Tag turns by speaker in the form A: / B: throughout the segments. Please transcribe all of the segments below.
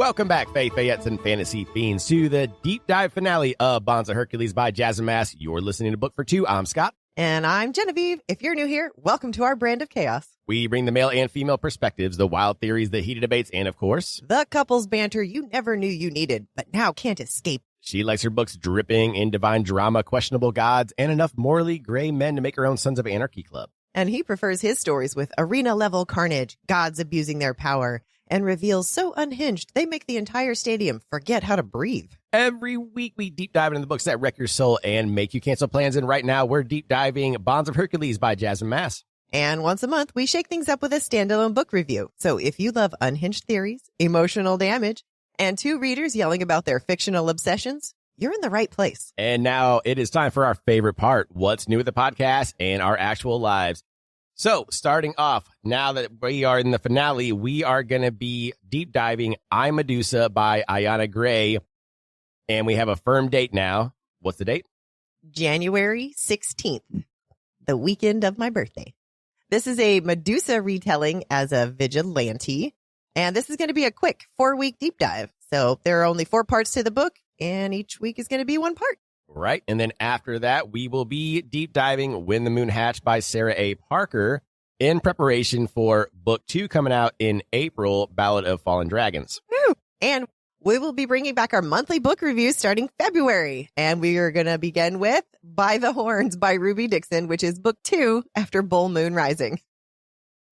A: Welcome back, Fayettes and Fantasy Fiends, to the deep dive finale of Bonds of Hercules by Jasmine. You're listening to Book for Two. I'm Scott.
B: And I'm Genevieve. If you're new here, welcome to our brand of chaos.
A: We bring the male and female perspectives, the wild theories, the heated debates, and of course,
B: the couples banter you never knew you needed, but now can't escape.
A: She likes her books dripping in divine drama, questionable gods, and enough morally gray men to make her own Sons of Anarchy club.
B: And he prefers his stories with arena-level carnage, gods abusing their power, and reveals so unhinged they make the entire stadium forget how to breathe.
A: Every week we deep dive into the books that wreck your soul and make you cancel plans. And right now we're deep diving Bonds of Hercules by Jasmine.
B: And once a month, we shake things up with a standalone book review. So if you love unhinged theories, emotional damage, and two readers yelling about their fictional obsessions, you're in the right place.
A: And now it is time for our favorite part, what's new with the podcast and our actual lives. So starting off, now that we are in the finale, we are going to be deep diving I, Medusa by Ayana Gray. And we have a firm date now. What's the date?
B: January 16th, the weekend of my birthday. This is a Medusa retelling as a vigilante. And this is going to be a quick 4-week deep dive. So there are only 4 parts to the book, and each week is going to be 1 part.
A: Right. And then after that, we will be deep diving When the Moon Hatched by Sarah A. Parker in preparation for book 2 coming out in April, Ballad of Fallen Dragons.
B: Woo! And we will be bringing back our monthly book reviews starting February. And we are going to begin with By the Horns by Ruby Dixon, which is book 2 after Bull Moon Rising.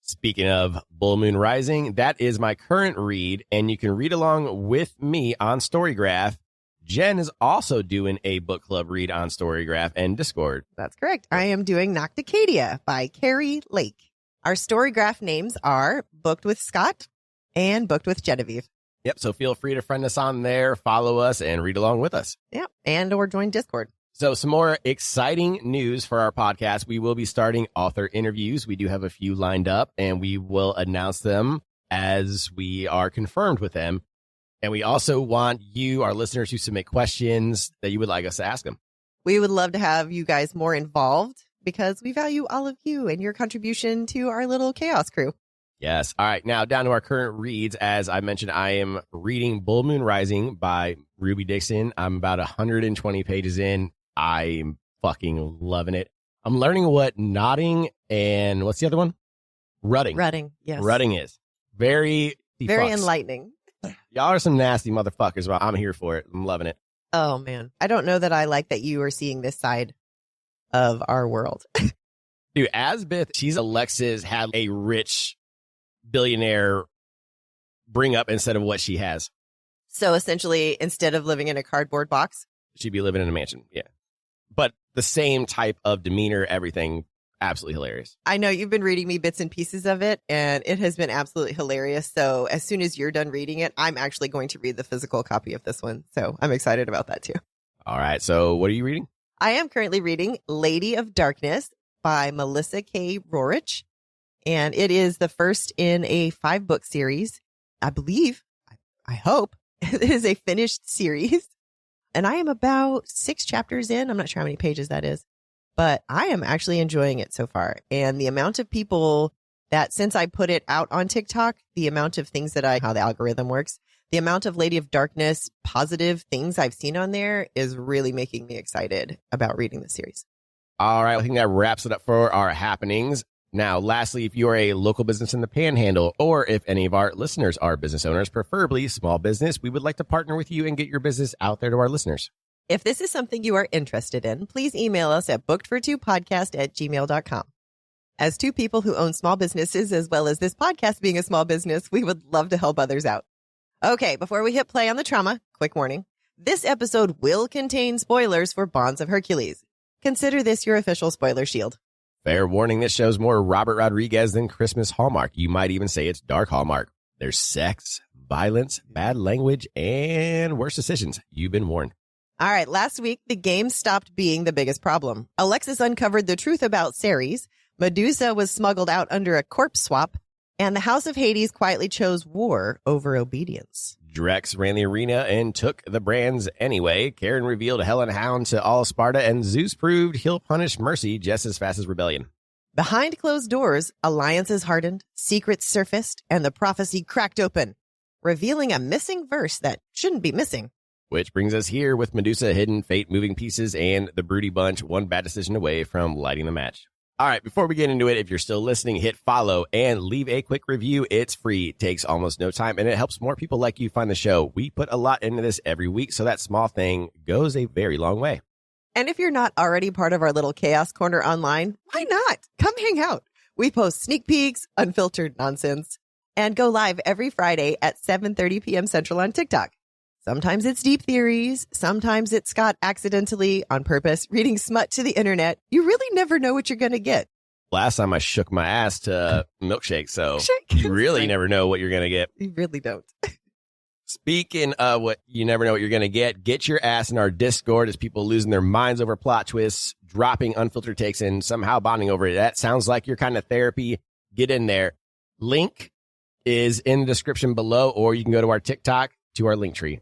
A: Speaking of Bull Moon Rising, that is my current read, and you can read along with me on Storygraph. Jen is also doing a book club read on Storygraph and Discord.
B: That's correct. I am doing Nocticadia by Carrie Lake. Our Storygraph names are Booked with Scott and Booked with Genevieve.
A: Yep, so feel free to friend us on there, follow us, and read along with us.
B: Yep, and or join Discord.
A: So some more exciting news for our podcast. We will be starting author interviews. We do have a few lined up, and we will announce them as we are confirmed with them. And we also want you, our listeners, to submit questions that you would like us to ask them.
B: We would love to have you guys more involved because we value all of you and your contribution to our little chaos crew.
A: Yes. All right. Now down to our current reads. As I mentioned, I am reading Bull Moon Rising by Ruby Dixon. I'm about 120 pages in. I'm fucking loving it. I'm learning what nodding and what's the other one? Rutting.
B: Rutting, yes.
A: Rutting is very
B: enlightening.
A: Y'all are some nasty motherfuckers, but I'm here for it. I'm loving it.
B: Oh, man. I don't know that I like that you are seeing this side of our world.
A: Dude, Asbeth, she's Alexis had a rich billionaire bring up instead of what she has.
B: So essentially, instead of living in a cardboard box,
A: she'd be living in a mansion. Yeah. But the same type of demeanor, everything. Absolutely hilarious.
B: I know you've been reading me bits and pieces of it, and it has been absolutely hilarious. So as soon as you're done reading it, I'm actually going to read the physical copy of this one. So I'm excited about that, too. All
A: right. So what are you reading?
B: I am currently reading Lady of Darkness by Melissa K. Rorich. And it is the first in a 5-book series. I believe, I hope, it is a finished series. And I am about 6 chapters in. I'm not sure how many pages that is. But I am actually enjoying it so far. And the amount of people that since I put it out on TikTok, the amount of things that how the algorithm works, the amount of Lady of Darkness positive things I've seen on there is really making me excited about reading the series.
A: All right. I think that wraps it up for our happenings. Now, lastly, if you are a local business in the Panhandle, or if any of our listeners are business owners, preferably small business, we would like to partner with you and get your business out there to our listeners.
B: If this is something you are interested in, please email us at bookedfor2podcast@gmail.com. As two people who own small businesses, as well as this podcast being a small business, we would love to help others out. Okay, before we hit play on the trauma, quick warning. This episode will contain spoilers for Bonds of Hercules. Consider this your official spoiler shield.
A: Fair warning, this show's more Robert Rodriguez than Christmas Hallmark. You might even say it's dark Hallmark. There's sex, violence, bad language, and worse decisions. You've been warned.
B: All right, last week, the game stopped being the biggest problem. Alexis uncovered the truth about Ceres, Medusa was smuggled out under a corpse swap, and the House of Hades quietly chose war over obedience.
A: Drex ran the arena and took the brands anyway. Karen revealed Hell and Hound to all Sparta, and Zeus proved he'll punish mercy just as fast as rebellion.
B: Behind closed doors, alliances hardened, secrets surfaced, and the prophecy cracked open. revealing a missing verse that shouldn't be missing.
A: Which brings us here with Medusa, Hidden Fate, Moving Pieces, and the Broody Bunch, one bad decision away from lighting the match. All right, before we get into it, if you're still listening, hit follow and leave a quick review. It's free, it takes almost no time, and it helps more people like you find the show. We put a lot into this every week, so that small thing goes a very long way.
B: And if you're not already part of our little Chaos Corner online, why not? Come hang out. We post sneak peeks, unfiltered nonsense, and go live every Friday at 7:30 p.m. Central on TikTok. Sometimes it's deep theories. Sometimes it's Scott accidentally, on purpose, reading smut to the internet. You really never know what you're going to get.
A: Last time I shook my ass to milkshake, so you really never know what you're going to get.
B: You really don't.
A: Speaking of what you never know what you're going to get your ass in our Discord as people losing their minds over plot twists, dropping unfiltered takes, and somehow bonding over it. That sounds like your kind of therapy. Get in there. Link is in the description below, or you can go to our TikTok to our link tree.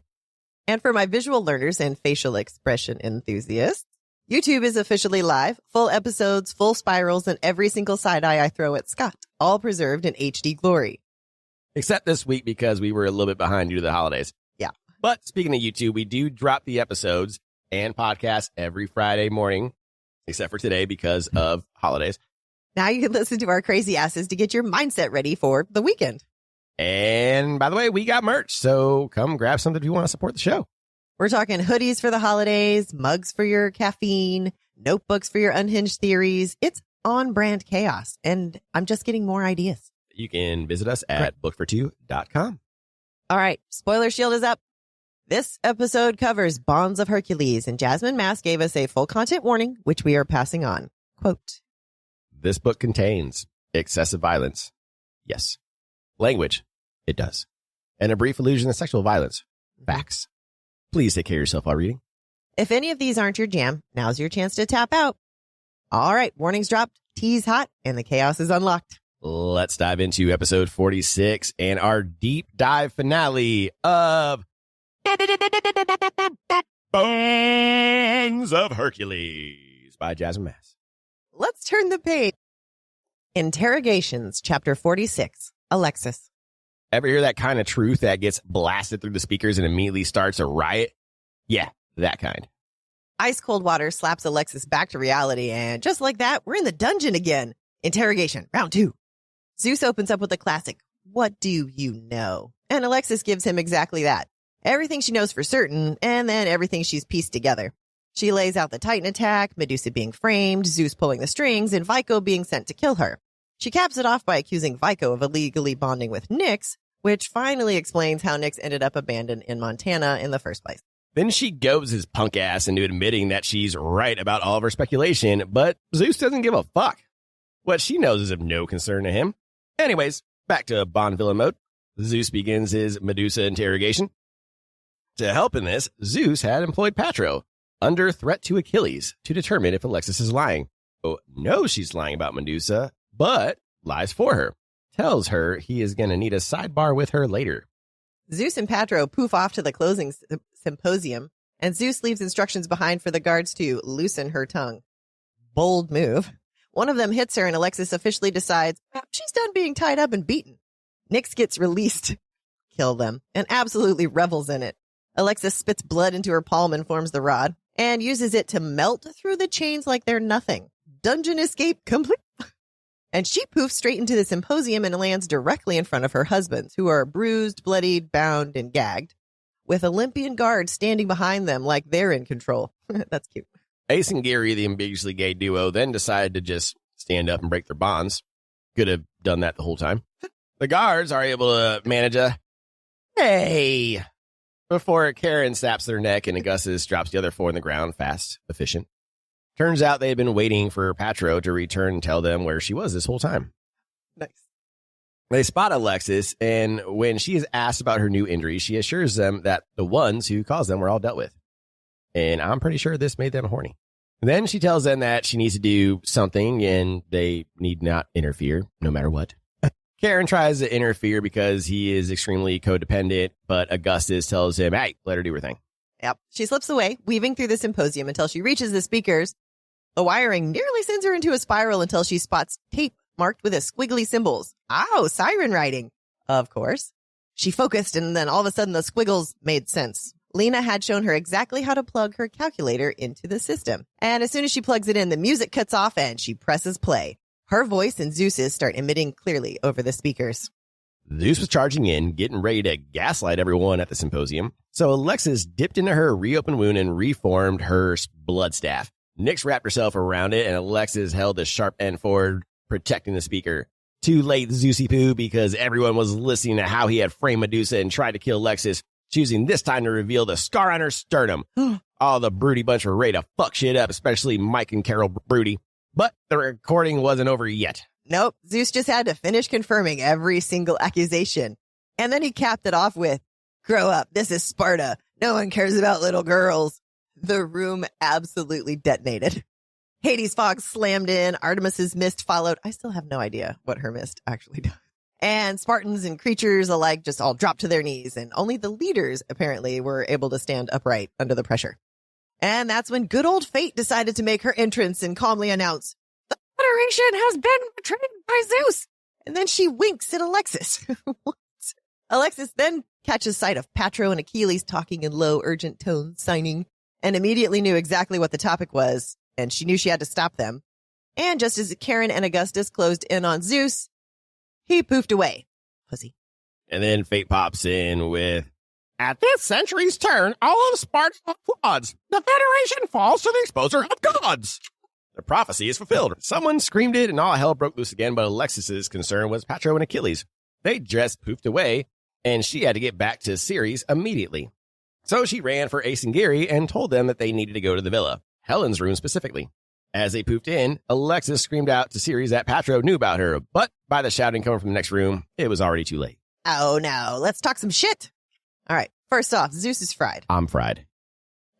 B: And for my visual learners and facial expression enthusiasts, YouTube is officially live. Full episodes, full spirals, and every single side eye I throw at Scott, all preserved in HD glory.
A: Except this week because we were a little bit behind due to the holidays.
B: Yeah.
A: But speaking of YouTube, we do drop the episodes and podcasts every Friday morning, except for today because of holidays.
B: Now you can listen to our crazy asses to get your mindset ready for the weekend.
A: And by the way, we got merch, so come grab something if you want to support the show.
B: We're talking hoodies for the holidays, mugs for your caffeine, notebooks for your unhinged theories. It's on-brand chaos, and I'm just getting more ideas.
A: You can visit us at bookfor2.com.
B: All right, spoiler shield is up. This episode covers Bonds of Hercules, and Jasmine Mass gave us a full content warning, which we are passing on. Quote,
A: "This book contains excessive violence." Yes. Language. It does. And a brief allusion to sexual violence. Facts. Please take care of yourself while reading.
B: If any of these aren't your jam, now's your chance to tap out. All right, warnings dropped, tea's hot, and the chaos is unlocked.
A: Let's dive into episode 46 and our deep dive finale of Bonds of Hercules by Jasmine Mass.
B: Let's turn the page. Interrogations, chapter 46. Alexis.
A: Ever hear that kind of truth that gets blasted through the speakers and immediately starts a riot? Yeah, that kind.
B: Ice cold water slaps Alexis back to reality, and just like that, we're in the dungeon again. Interrogation, round 2. Zeus opens up with a classic, "What do you know?" And Alexis gives him exactly that. Everything she knows for certain, and then everything she's pieced together. She lays out the Titan attack, Medusa being framed, Zeus pulling the strings, and Vico being sent to kill her. She caps it off by accusing Vico of illegally bonding with Nyx, which finally explains how Nyx ended up abandoned in Montana in the first place.
A: Then she goads his punk ass into admitting that she's right about all of her speculation, but Zeus doesn't give a fuck. What she knows is of no concern to him. Anyways, back to Bond villain mode. Zeus begins his Medusa interrogation. To help in this, Zeus had employed Patro, under threat to Achilles, to determine if Alexis is lying. Oh, knows she's lying about Medusa, but lies for her. Tells her he is going to need a sidebar with her later.
B: Zeus and Patro poof off to the closing symposium, and Zeus leaves instructions behind for the guards to loosen her tongue. Bold move. One of them hits her, and Alexis officially decides she's done being tied up and beaten. Nyx gets released. Kill them, and absolutely revels in it. Alexis spits blood into her palm and forms the rod, and uses it to melt through the chains like they're nothing. Dungeon escape complete. And she poofs straight into the symposium and lands directly in front of her husbands, who are bruised, bloodied, bound, and gagged, with Olympian guards standing behind them like they're in control. That's cute.
A: Ace and Gary, the ambiguously gay duo, then decided to just stand up and break their bonds. Could have done that the whole time. The guards are able to manage a "hey" before Karen snaps their neck and Augustus drops the other 4 on the ground. Fast, efficient. Turns out they had been waiting for Patro to return and tell them where she was this whole time.
B: Nice.
A: They spot Alexis, and when she is asked about her new injuries, she assures them that the ones who caused them were all dealt with. And I'm pretty sure this made them horny. Then she tells them that she needs to do something, and they need not interfere, no matter what. Karen tries to interfere because he is extremely codependent, but Augustus tells him, hey, let her do her thing.
B: Yep. She slips away, weaving through the symposium until she reaches the speakers. The wiring nearly sends her into a spiral until she spots tape marked with a squiggly symbols. Oh, siren writing. Of course. She focused, and then all of a sudden the squiggles made sense. Lena had shown her exactly how to plug her calculator into the system. And as soon as she plugs it in, the music cuts off and she presses play. Her voice and Zeus's start emitting clearly over the speakers.
A: Zeus was charging in, getting ready to gaslight everyone at the symposium. So Alexis dipped into her reopened wound and reformed her blood staff. Nyx wrapped herself around it, and Alexis held the sharp end forward, protecting the speaker. Too late, Zeusy Poo, because everyone was listening to how he had framed Medusa and tried to kill Alexis, choosing this time to reveal the scar on her sternum. All the broody bunch were ready to fuck shit up, especially Mike and Carol Broody. But the recording wasn't over yet.
B: Nope, Zeus just had to finish confirming every single accusation. And then he capped it off with, "Grow up, this is Sparta. No one cares about little girls." The room absolutely detonated. Hades' fog slammed in, Artemis's mist followed. I still have no idea what her mist actually does. And Spartans and creatures alike just all dropped to their knees, and only the leaders apparently were able to stand upright under the pressure. And that's when good old fate decided to make her entrance and calmly announce, "The Federation has been betrayed by Zeus." And then she winks at Alexis. What? Alexis then catches sight of Patro and Achilles talking in low, urgent tones, signing, and immediately knew exactly what the topic was, and she knew she had to stop them. And just as Karen and Augustus closed in on Zeus, he poofed away. Pussy.
A: And then fate pops in with, "At this century's turn, all of Sparta floods. The Federation falls to the exposure of gods." The prophecy is fulfilled. Someone screamed it, and all hell broke loose again, but Alexis's concern was Patro and Achilles. They just poofed away, and she had to get back to Ceres immediately. So she ran for Ace and Gary and told them that they needed to go to the villa, Helen's room specifically. As they poofed in, Alexis screamed out to Ceres that Patro knew about her, but by the shouting coming from the next room, it was already too late.
B: Oh, no. Let's talk some shit. All right. First off, Zeus is fried.
A: I'm fried.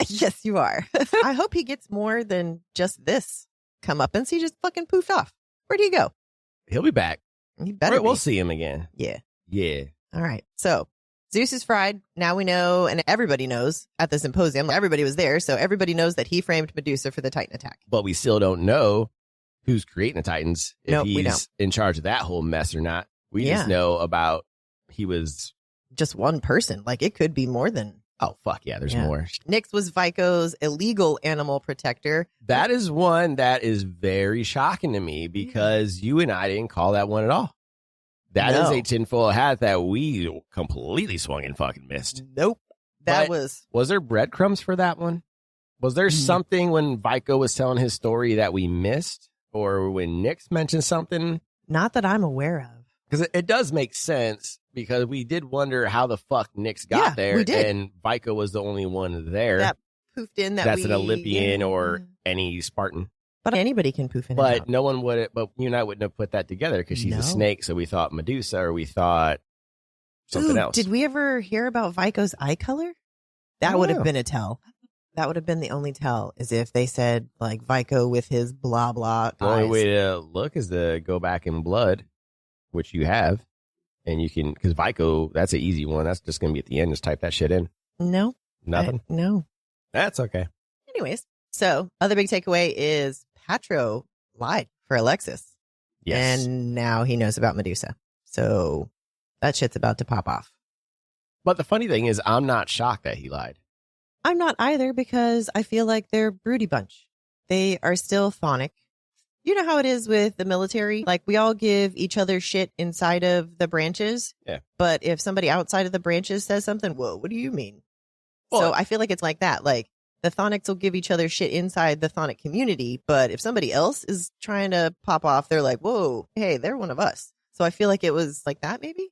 B: Yes, you are. I hope he gets more than just this comeuppance. He just fucking poofed off. Where'd he go?
A: He'll be back.
B: He better
A: We'll
B: be.
A: see him again.
B: Yeah.
A: Yeah.
B: All right. So Zeus is fried. Now we know, and everybody knows at the symposium, everybody was there, so everybody knows that he framed Medusa for the Titan attack.
A: But we still don't know who's creating the Titans, if
B: Nope, we
A: he's
B: don't.
A: in charge of that whole mess or not. We
B: Yeah.
A: just know about he was,
B: Just one person. Like, it could be more than.
A: oh, fuck yeah, there's
B: Yeah.
A: more.
B: Nyx was Vico's illegal animal protector.
A: That is one that is very shocking to me because you and I didn't call that one at all. That is
B: No.
A: a tinfoil hat that we completely swung and fucking missed.
B: Nope. That
A: But
B: was.
A: Was there breadcrumbs for that one? Was there something when Vico was telling his story that we missed? Or when Nyx mentioned something?
B: Not that I'm aware of.
A: Because it does make sense because we did wonder how the fuck Nyx got
B: Yeah,
A: there.
B: we did.
A: And Vico was the only one there.
B: That poofed in that
A: That's
B: we,
A: an Olympian
B: yeah.
A: or any Spartan.
B: But anybody can poof in and
A: But
B: out.
A: no one would, but you and I wouldn't have put that together because she's
B: No.
A: a snake. So we thought Medusa or we thought something
B: Ooh,
A: else.
B: Did we ever hear about Vico's eye color? That
A: don't
B: would have
A: know.
B: been a tell. That would have been the only tell, is if they said, like, Vico with his blah, blah
A: The only
B: eyes.
A: way to look is to go back in blood, which you have. And you can, because Vico, that's an easy one. That's just going to be at the end. Just type that shit in.
B: No.
A: Nothing.
B: No.
A: That's okay.
B: Anyways, so other big takeaway is Patro lied for Alexis.
A: Yes.
B: And now he knows about Medusa. So that shit's about to pop off.
A: But the funny thing is, I'm not shocked that he lied.
B: I'm not either, because I feel like they're a broody bunch. They are still chthonic. You know how it is with the military? Like, we all give each other shit inside of the branches.
A: Yeah.
B: But if somebody outside of the branches says something, whoa, what do you mean?
A: Well,
B: So I feel like it's like that. Like, the chthonics will give each other shit inside the chthonic community. But if somebody else is trying to pop off, they're like, whoa, hey, they're one of us. So I feel like it was like that, maybe?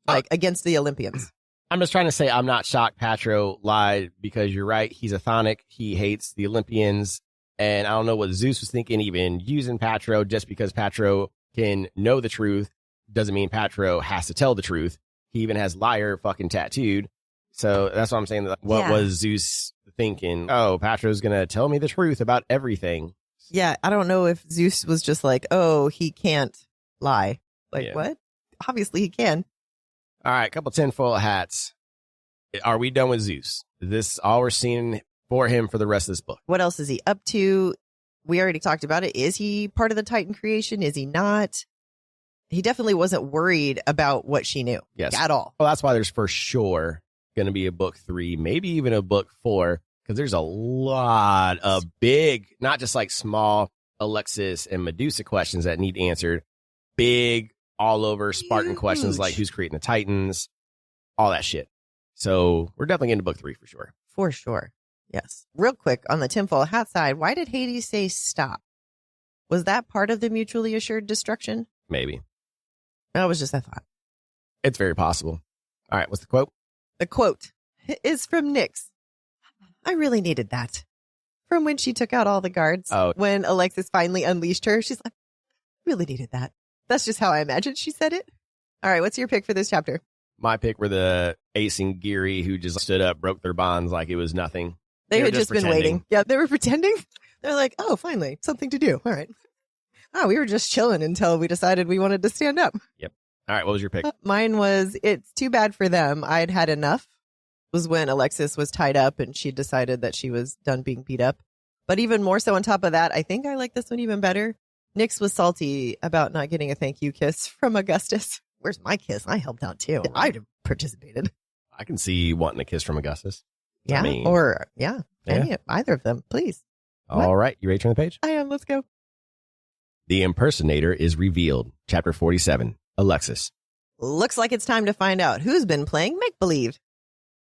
B: Like, against the Olympians.
A: I'm just trying to say I'm not shocked Patro lied because you're right. He's a chthonic. He hates the Olympians. And I don't know what Zeus was thinking, even using Patro. Just because Patro can know the truth doesn't mean Patro has to tell the truth. He even has liar fucking tattooed. So that's what I'm saying. What
B: Yeah.
A: was Zeus thinking? Oh, Patro's going to tell me the truth about everything.
B: Yeah, I don't know if Zeus was just like, oh, he can't lie. Like,
A: Yeah.
B: what? Obviously he can.
A: All right, couple tinfoil hats. Are we done with Zeus? Is this all we're seeing for him for the rest of this book?
B: What else is he up to? We already talked about it. Is he part of the Titan creation? Is he not? he definitely wasn't worried about what she knew.
A: Yes.
B: At all.
A: Well, that's why there's for sure going to be a book 3, maybe even a book 4, because there's a lot of big, not just like small Alexis and Medusa questions that need answered. Big, all over Spartan questions like who's creating the Titans, all that shit. So we're definitely getting to book 3 for sure.
B: For sure. Yes. Real quick on the tinfoil hat side, why did Hades say stop? Was that part of the mutually assured destruction?
A: Maybe.
B: That was just a thought.
A: It's very possible. All right. What's the quote?
B: The quote is from Nyx. I really needed that. From when she took out all the guards.
A: Oh.
B: When Alexis finally unleashed her, she's like, really needed that. That's just how I imagined she said it. All right. What's your pick for this chapter?
A: My pick were the Ace and Geary who just stood up, broke their bonds like it was nothing.
B: They
A: were
B: had just been
A: pretending.
B: waiting. Yeah, they were pretending. They're like, oh, finally, something to do. All right. Oh, we were just chilling until we decided we wanted to stand up.
A: Yep. All right. What was your pick?
B: Mine was, it's too bad for them. I'd had enough. Was when Alexis was tied up and she decided that she was done being beat up. But even more so on top of that, I think I like this one even better. Nyx was salty about not getting a thank you kiss from Augustus. Where's my kiss? I helped out too. I'd have participated.
A: I can see wanting a kiss from Augustus.
B: Yeah.
A: I mean,
B: Either of them, please.
A: All right. You ready to turn the page?
B: I am. Let's go.
A: The impersonator is revealed. Chapter 47. Alexis.
B: Looks like it's time to find out who's been playing make-believe.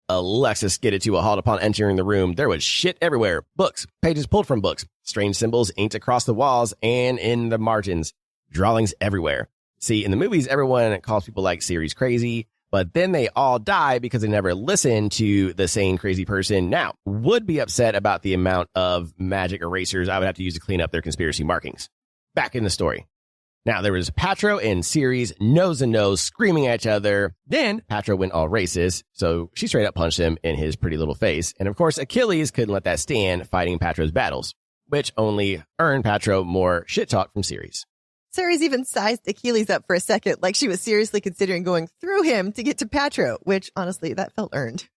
A: Alexis skidded to a halt upon entering the room. There was shit everywhere. Books, pages pulled from books, strange symbols inked across the walls and in the margins, drawings everywhere. See, in the movies, everyone calls people like Ceres crazy, but then they all die because they never listen to the sane crazy person. Now, would be upset about the amount of magic erasers I would have to use to clean up their conspiracy markings. Back in the story. Now, there was Patro and Ceres nose to nose screaming at each other. Then Patro went all racist, so she straight up punched him in his pretty little face. And of course, Achilles couldn't let that stand fighting Patro's battles, which only earned Patro more shit talk from Ceres.
B: Ceres even sized Achilles up for a second, like she was seriously considering going through him to get to Patro, which honestly, that felt earned.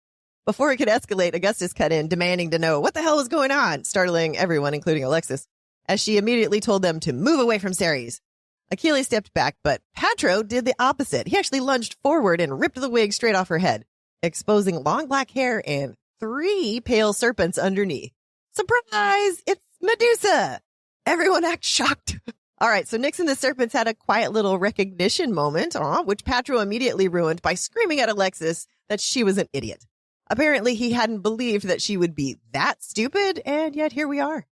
B: Before it could escalate, Augustus cut in, demanding to know what the hell was going on, startling everyone, including Alexis, as she immediately told them to move away from Ceres. Achilles stepped back, but Patro did the opposite. He actually lunged forward and ripped the wig straight off her head, exposing long black hair and 3 pale serpents underneath. Surprise! It's Medusa! Everyone acts shocked. All right, so Nyx and the serpents had a quiet little recognition moment, which Patro immediately ruined by screaming at Alexis that she was an idiot. Apparently, he hadn't believed that she would be that stupid, and yet here we are.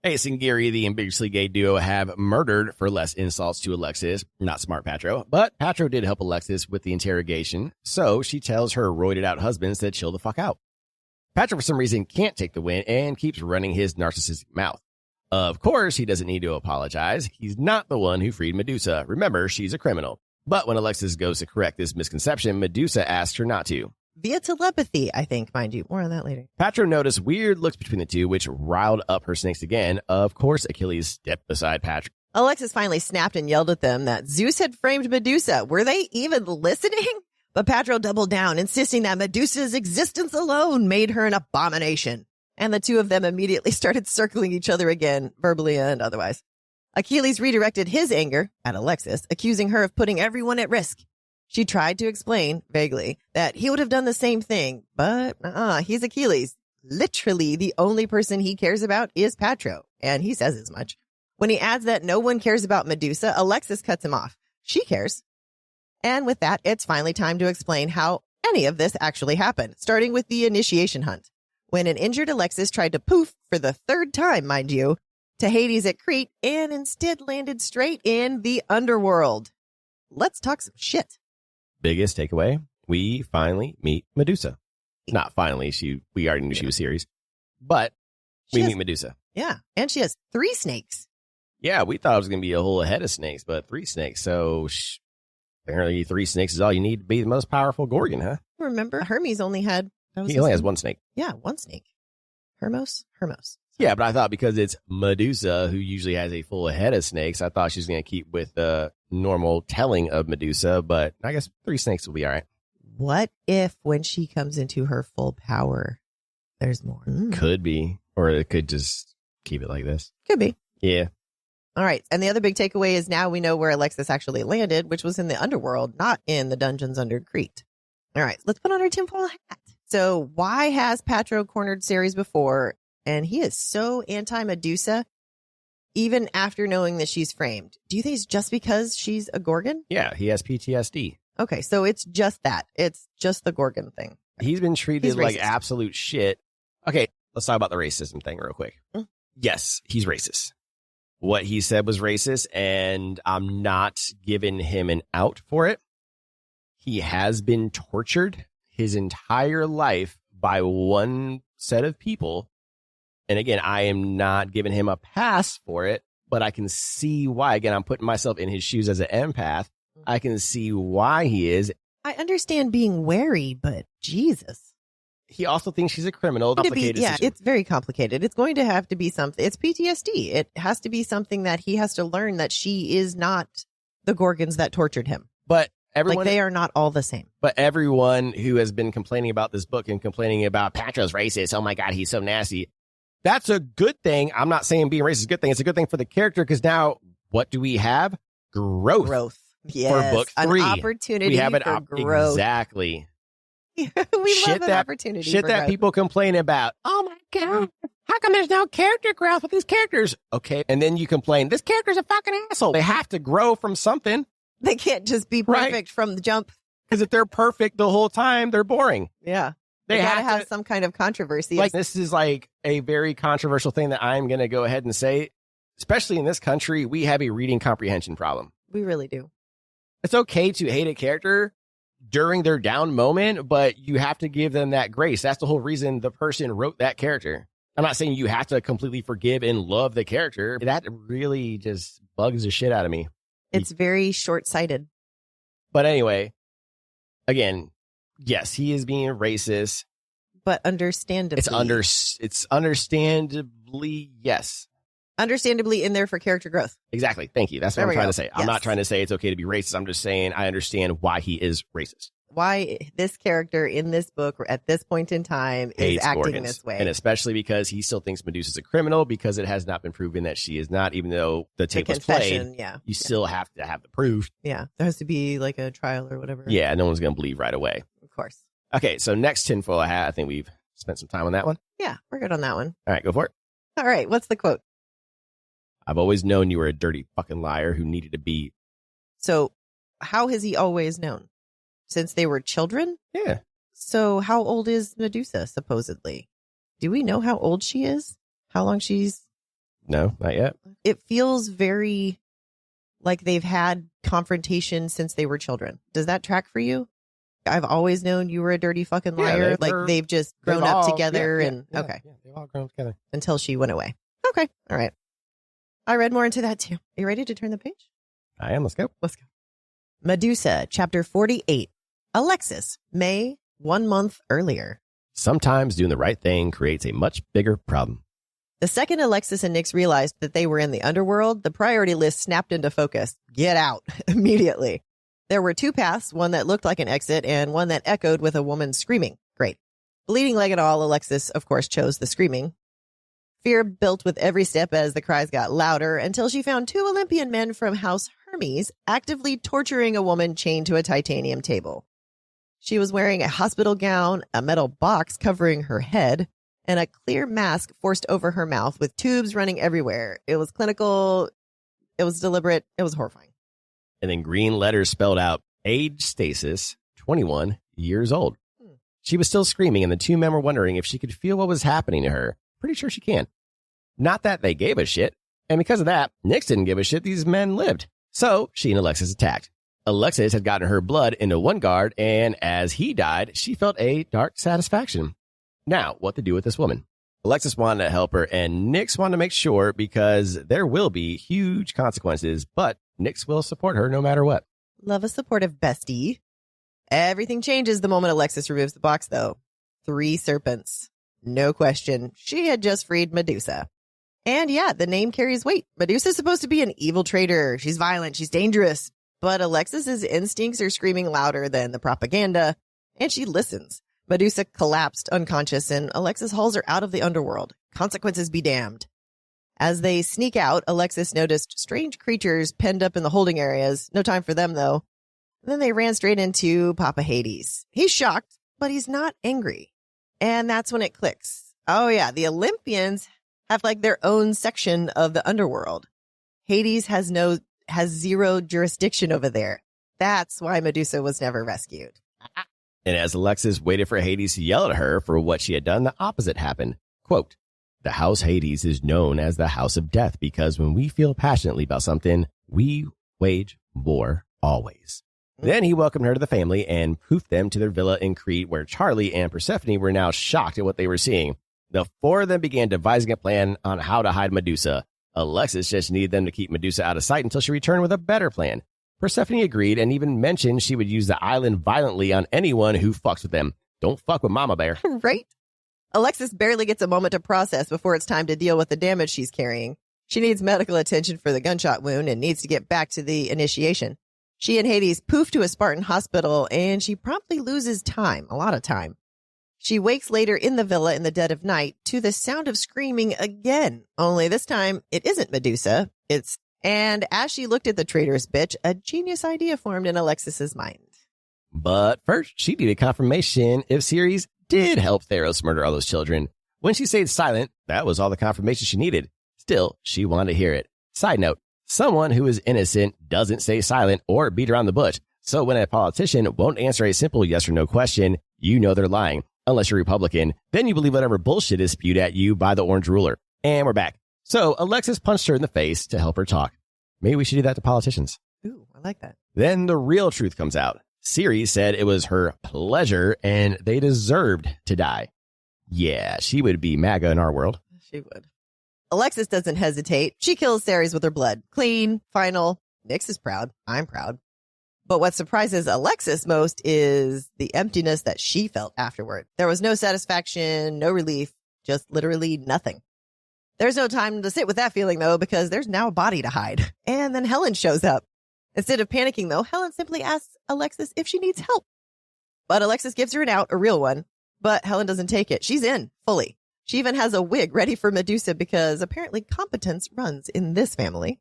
A: Ace and Geary, the ambiguously gay duo, have murdered for less insults to Alexis. Not smart, Patro. But Patro did help Alexis with the interrogation, so she tells her roided-out husbands to chill the fuck out. Patro, for some reason, can't take the win and keeps running his narcissistic mouth. Of course, he doesn't need to apologize. He's not the one who freed Medusa. Remember, she's a criminal. But when Alexis goes to correct this misconception, Medusa asks her not to.
B: Via telepathy, I think, mind you. More on that later.
A: Patro noticed weird looks between the two, which riled up her snakes again. Of course, Achilles stepped beside Patro.
B: Alexis finally snapped and yelled at them that Zeus had framed Medusa. Were they even listening? But Patro doubled down, insisting that Medusa's existence alone made her an abomination. And the two of them immediately started circling each other again, verbally and otherwise. Achilles redirected his anger at Alexis, accusing her of putting everyone at risk. She tried to explain, vaguely, that he would have done the same thing, but he's Achilles. Literally, the only person he cares about is Patro, and he says as much. When he adds that no one cares about Medusa, Alexis cuts him off. She cares. And with that, it's finally time to explain how any of this actually happened, starting with the initiation hunt. When an injured Alexis tried to poof for the 3rd time, mind you, to Hades at Crete, and instead landed straight in the underworld. Let's talk some shit.
A: Biggest takeaway, we finally meet Medusa. Not finally, we already knew she was Ceres, but we meet Medusa.
B: Yeah, and she has 3 snakes.
A: Yeah, we thought it was going to be a whole head of snakes, but 3 snakes. So apparently 3 snakes is all you need to be the most powerful Gorgon, huh?
B: Remember, Hermes only had...
A: He only has 1 snake.
B: Yeah, 1 snake. Hermos.
A: Yeah, but I thought because it's Medusa, who usually has a full head of snakes, I thought she was going to keep with the normal telling of Medusa, but I guess 3 snakes will be all right.
B: What if when she comes into her full power, there's more?
A: Could be. Or it could just keep it like this.
B: Could be.
A: Yeah.
B: All right. And the other big takeaway is now we know where Alexis actually landed, which was in the underworld, not in the dungeons under Crete. All right. Let's put on our tinfoil hat. So why has Patro cornered Ceres before? And he is so anti-Medusa, even after knowing that she's framed. Do you think it's just because she's a Gorgon?
A: Yeah, he has PTSD.
B: Okay. So it's just that. It's just the Gorgon thing.
A: He's been treated
B: He's
A: like
B: racist.
A: absolute shit. Okay, let's talk about the racism thing real quick. Yes, he's racist. What he said was racist, and I'm not giving him an out for it. He has been tortured his entire life by one set of people. And again, I am not giving him a pass for it, but I can see why. Again, I'm putting myself in his shoes as an empath. I can see why he is.
B: I understand being wary, but Jesus.
A: He also thinks she's a criminal.
B: Yeah, it's very complicated. It's going to have to be something. It's PTSD. It has to be something that he has to learn that she is not the Gorgons that tortured him.
A: But everyone,
B: like they are not all the same.
A: But everyone who has been complaining about this book and complaining about Patro's racist, oh my God, he's so nasty. That's a good thing. I'm not saying being racist is a good thing. It's a good thing for the character because now what do we have? Growth.
B: Yes.
A: For book 3.
B: An opportunity
A: we have
B: for growth.
A: Exactly.
B: We love an opportunity
A: Shit
B: for
A: that
B: growth.
A: people complain about. Oh my God. How come there's no character growth with these characters? Okay. And then you complain, this character's a fucking asshole. They have to grow from something.
B: They can't just be perfect from the jump.
A: Because if they're perfect the whole time, they're boring.
B: Yeah.
A: They
B: have to have some kind of controversy.
A: Like, this is like a very controversial thing that I'm going to go ahead and say. Especially in this country, we have a reading comprehension problem.
B: We really do.
A: It's okay to hate a character during their down moment, but you have to give them that grace. That's the whole reason the person wrote that character. I'm not saying you have to completely forgive and love the character. That really just bugs the shit out of me.
B: It's very short-sighted.
A: But anyway, again, yes, he is being racist.
B: But understandably.
A: It's understandably, yes.
B: Understandably in there for character growth.
A: Exactly. Thank you. That's what I'm trying to say. Yes. I'm not trying to say it's okay to be racist. I'm just saying I understand why he is racist.
B: Why this character in this book at this point in time is acting this way.
A: And especially because he still thinks Medusa's a criminal because it has not been proven that she is not, even though the tape was played.
B: Yeah.
A: You still have to have the proof.
B: Yeah. There has to be like a trial or whatever.
A: Yeah. No one's going to believe right away.
B: Of course.
A: Okay. So next tinfoil hat, I think we've spent some time on that one.
B: Yeah. We're good on that one.
A: All right. Go for it.
B: All right. What's the quote?
A: I've always known you were a dirty fucking liar who needed to be.
B: So how has he always known? Since they were children?
A: Yeah.
B: So how old is Medusa, supposedly? Do we know how old she is? How long she's...
A: No, not yet.
B: It feels very like they've had confrontation since they were children. Does that track for you? I've always known you were a dirty fucking liar. They've just grown up together okay.
A: Yeah, they've all grown together.
B: Until she went away. Okay. All right. I read more into that too. Are you ready to turn the page?
A: I am. Let's go.
B: Let's go. Medusa, chapter 48. Alexis, May, 1 month earlier.
A: Sometimes doing the right thing creates a much bigger problem.
B: The second Alexis and Nyx realized that they were in the underworld, the priority list snapped into focus. Get out immediately. There were 2 paths, one that looked like an exit and one that echoed with a woman screaming. Great. Bleeding leg and all, Alexis, of course, chose the screaming. Fear built with every step as the cries got louder until she found 2 Olympian men from House Hermes actively torturing a woman chained to a titanium table. She was wearing a hospital gown, a metal box covering her head, and a clear mask forced over her mouth with tubes running everywhere. It was clinical. It was deliberate. It was horrifying.
A: And then green letters spelled out age stasis, 21 years old. She was still screaming, and the 2 men were wondering if she could feel what was happening to her. Pretty sure she can. Not that they gave a shit. And because of that, Nyx didn't give a shit. These men lived. So she and Alexis attacked. Alexis had gotten her blood into one guard, and as he died, she felt a dark satisfaction. Now, what to do with this woman? Alexis wanted to help her, and Nyx wanted to make sure because there will be huge consequences, but Nyx will support her no matter what.
B: Love a supportive bestie. Everything changes the moment Alexis removes the box, though. 3 serpents. No question. She had just freed Medusa. And yeah, the name carries weight. Medusa's supposed to be an evil traitor. She's violent. She's dangerous. But Alexis's instincts are screaming louder than the propaganda, and she listens. Medusa collapsed unconscious, and Alexis hauls her out of the underworld. Consequences be damned. As they sneak out, Alexis noticed strange creatures penned up in the holding areas. No time for them, though. Then they ran straight into Papa Hades. He's shocked, but he's not angry. And that's when it clicks. Oh, yeah, the Olympians have like their own section of the underworld. Hades has zero jurisdiction over there. That's why Medusa was never rescued.
A: And as Alexis waited for Hades to yell at her for what she had done, the opposite happened. Quote, "The house Hades is known as the house of death because when we feel passionately about something, we wage war always." Then he welcomed her to the family and poofed them to their villa in Crete, where Charlie and Persephone were now shocked at what they were seeing. The four of them began devising a plan on how to hide Medusa. Alexis just needed them to keep Medusa out of sight until she returned with a better plan. Persephone agreed and even mentioned she would use the island violently on anyone who fucks with them. Don't fuck with Mama Bear.
B: Right? Alexis barely gets a moment to process before it's time to deal with the damage she's carrying. She needs medical attention for the gunshot wound and needs to get back to the initiation. She and Hades poof to a Spartan hospital, and she promptly loses time, a lot of time. She wakes later in the villa in the dead of night to the sound of screaming again, only this time it isn't Medusa, and as she looked at the traitorous bitch, a genius idea formed in Alexis's mind.
A: But first, she needed confirmation if Ceres did help Theros murder all those children. When she stayed silent, that was all the confirmation she needed. Still, she wanted to hear it. Side note, someone who is innocent doesn't stay silent or beat around the bush. So when a politician won't answer a simple yes or no question, you know they're lying. Unless you're Republican, then you believe whatever bullshit is spewed at you by the orange ruler. And we're back. So Alexis punched her in the face to help her talk. Maybe we should do that to politicians.
B: Ooh, I like that.
A: Then the real truth comes out. Ceres said it was her pleasure and they deserved to die. Yeah, she would be MAGA in our world.
B: She would. Alexis doesn't hesitate. She kills Ceres with her blood. Clean, final. Nyx is proud. I'm proud. But what surprises Alexis most is the emptiness that she felt afterward. There was no satisfaction, no relief, just literally nothing. There's no time to sit with that feeling, though, because there's now a body to hide. And then Helen shows up. Instead of panicking, though, Helen simply asks Alexis if she needs help. But Alexis gives her an out, a real one. But Helen doesn't take it. She's in, fully. She even has a wig ready for Medusa because apparently competence runs in this family.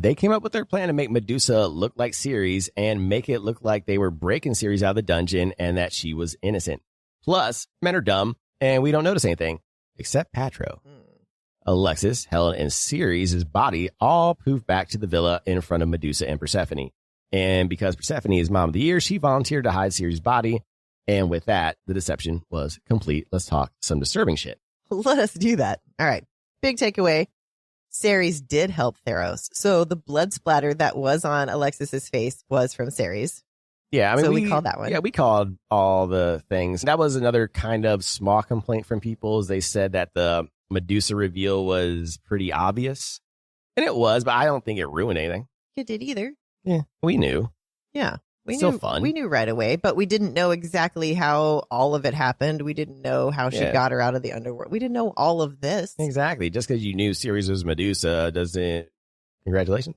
A: They came up with their plan to make Medusa look like Ceres and make it look like they were breaking Ceres out of the dungeon and that she was innocent. Plus, men are dumb and we don't notice anything, except Patro. Alexis, Helen, and Ceres' body all poof back to the villa in front of Medusa and Persephone. And because Persephone is Mom of the Year, she volunteered to hide Ceres' body. And with that, the deception was complete. Let's talk some disturbing shit.
B: Let us do that. All right. Big takeaway. Ceres did help Theros. So the blood splatter that was on Alexis's face was from Ceres.
A: Yeah, I mean,
B: so we called that one.
A: Yeah, we called all the things. That was another kind of small complaint from people. They said that the Medusa reveal was pretty obvious. And it was, but I don't think it ruined anything.
B: It did either.
A: Yeah, we knew.
B: Yeah.
A: Still fun.
B: We knew right away, but we didn't know exactly how all of it happened. We didn't know how she got her out of the underworld. We didn't know all of this.
A: Exactly. Just because you knew Ceres was Medusa doesn't... Congratulations.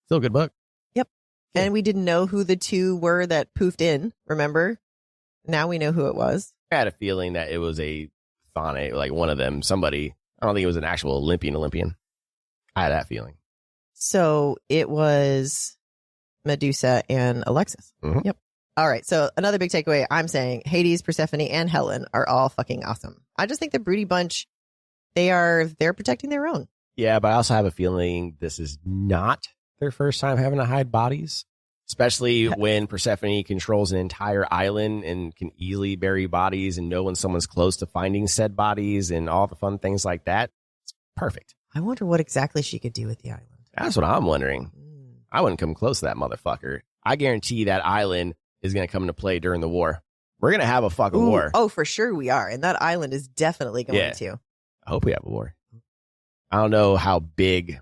A: Still a good book.
B: Yep. Yeah. And we didn't know who the two were that poofed in, remember? Now we know who it was.
A: I had a feeling that it was a Thane, like one of them, somebody. I don't think it was an actual Olympian. I had that feeling.
B: So it was Medusa and Alexis.
A: Mm-hmm.
B: Yep. All right. So another big takeaway, I'm saying Hades, Persephone, and Helen are all fucking awesome. I just think the Broody Bunch, they're protecting their own.
A: Yeah, but I also have a feeling this is not their first time having to hide bodies, especially when Persephone controls an entire island and can easily bury bodies and know when someone's close to finding said bodies and all the fun things like that. It's perfect.
B: I wonder what exactly she could do with the island.
A: That's what I'm wondering. I wouldn't come close to that motherfucker. I guarantee that island is going to come into play during the war. We're going to have a fucking war.
B: Oh, for sure we are. And that island is definitely going to.
A: I hope we have a war. I don't know how big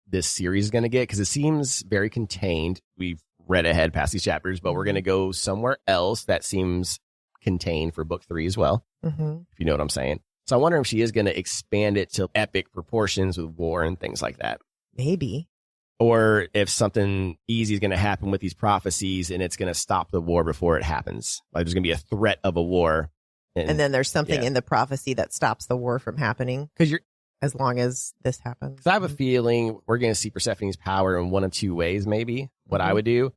A: this series is going to get because it seems very contained. We've read ahead past these chapters, but we're going to go somewhere else that seems contained for book 3 as well, if you know what I'm saying. So I wonder if she is going to expand it to epic proportions with war and things like that.
B: Maybe.
A: Or if something easy is going to happen with these prophecies and it's going to stop the war before it happens. Like there's going to be a threat of a war.
B: And then there's something in the prophecy that stops the war from happening.
A: Because
B: as long as this happens.
A: Because I have a feeling we're going to see Persephone's power in one of two ways, maybe. What I would do,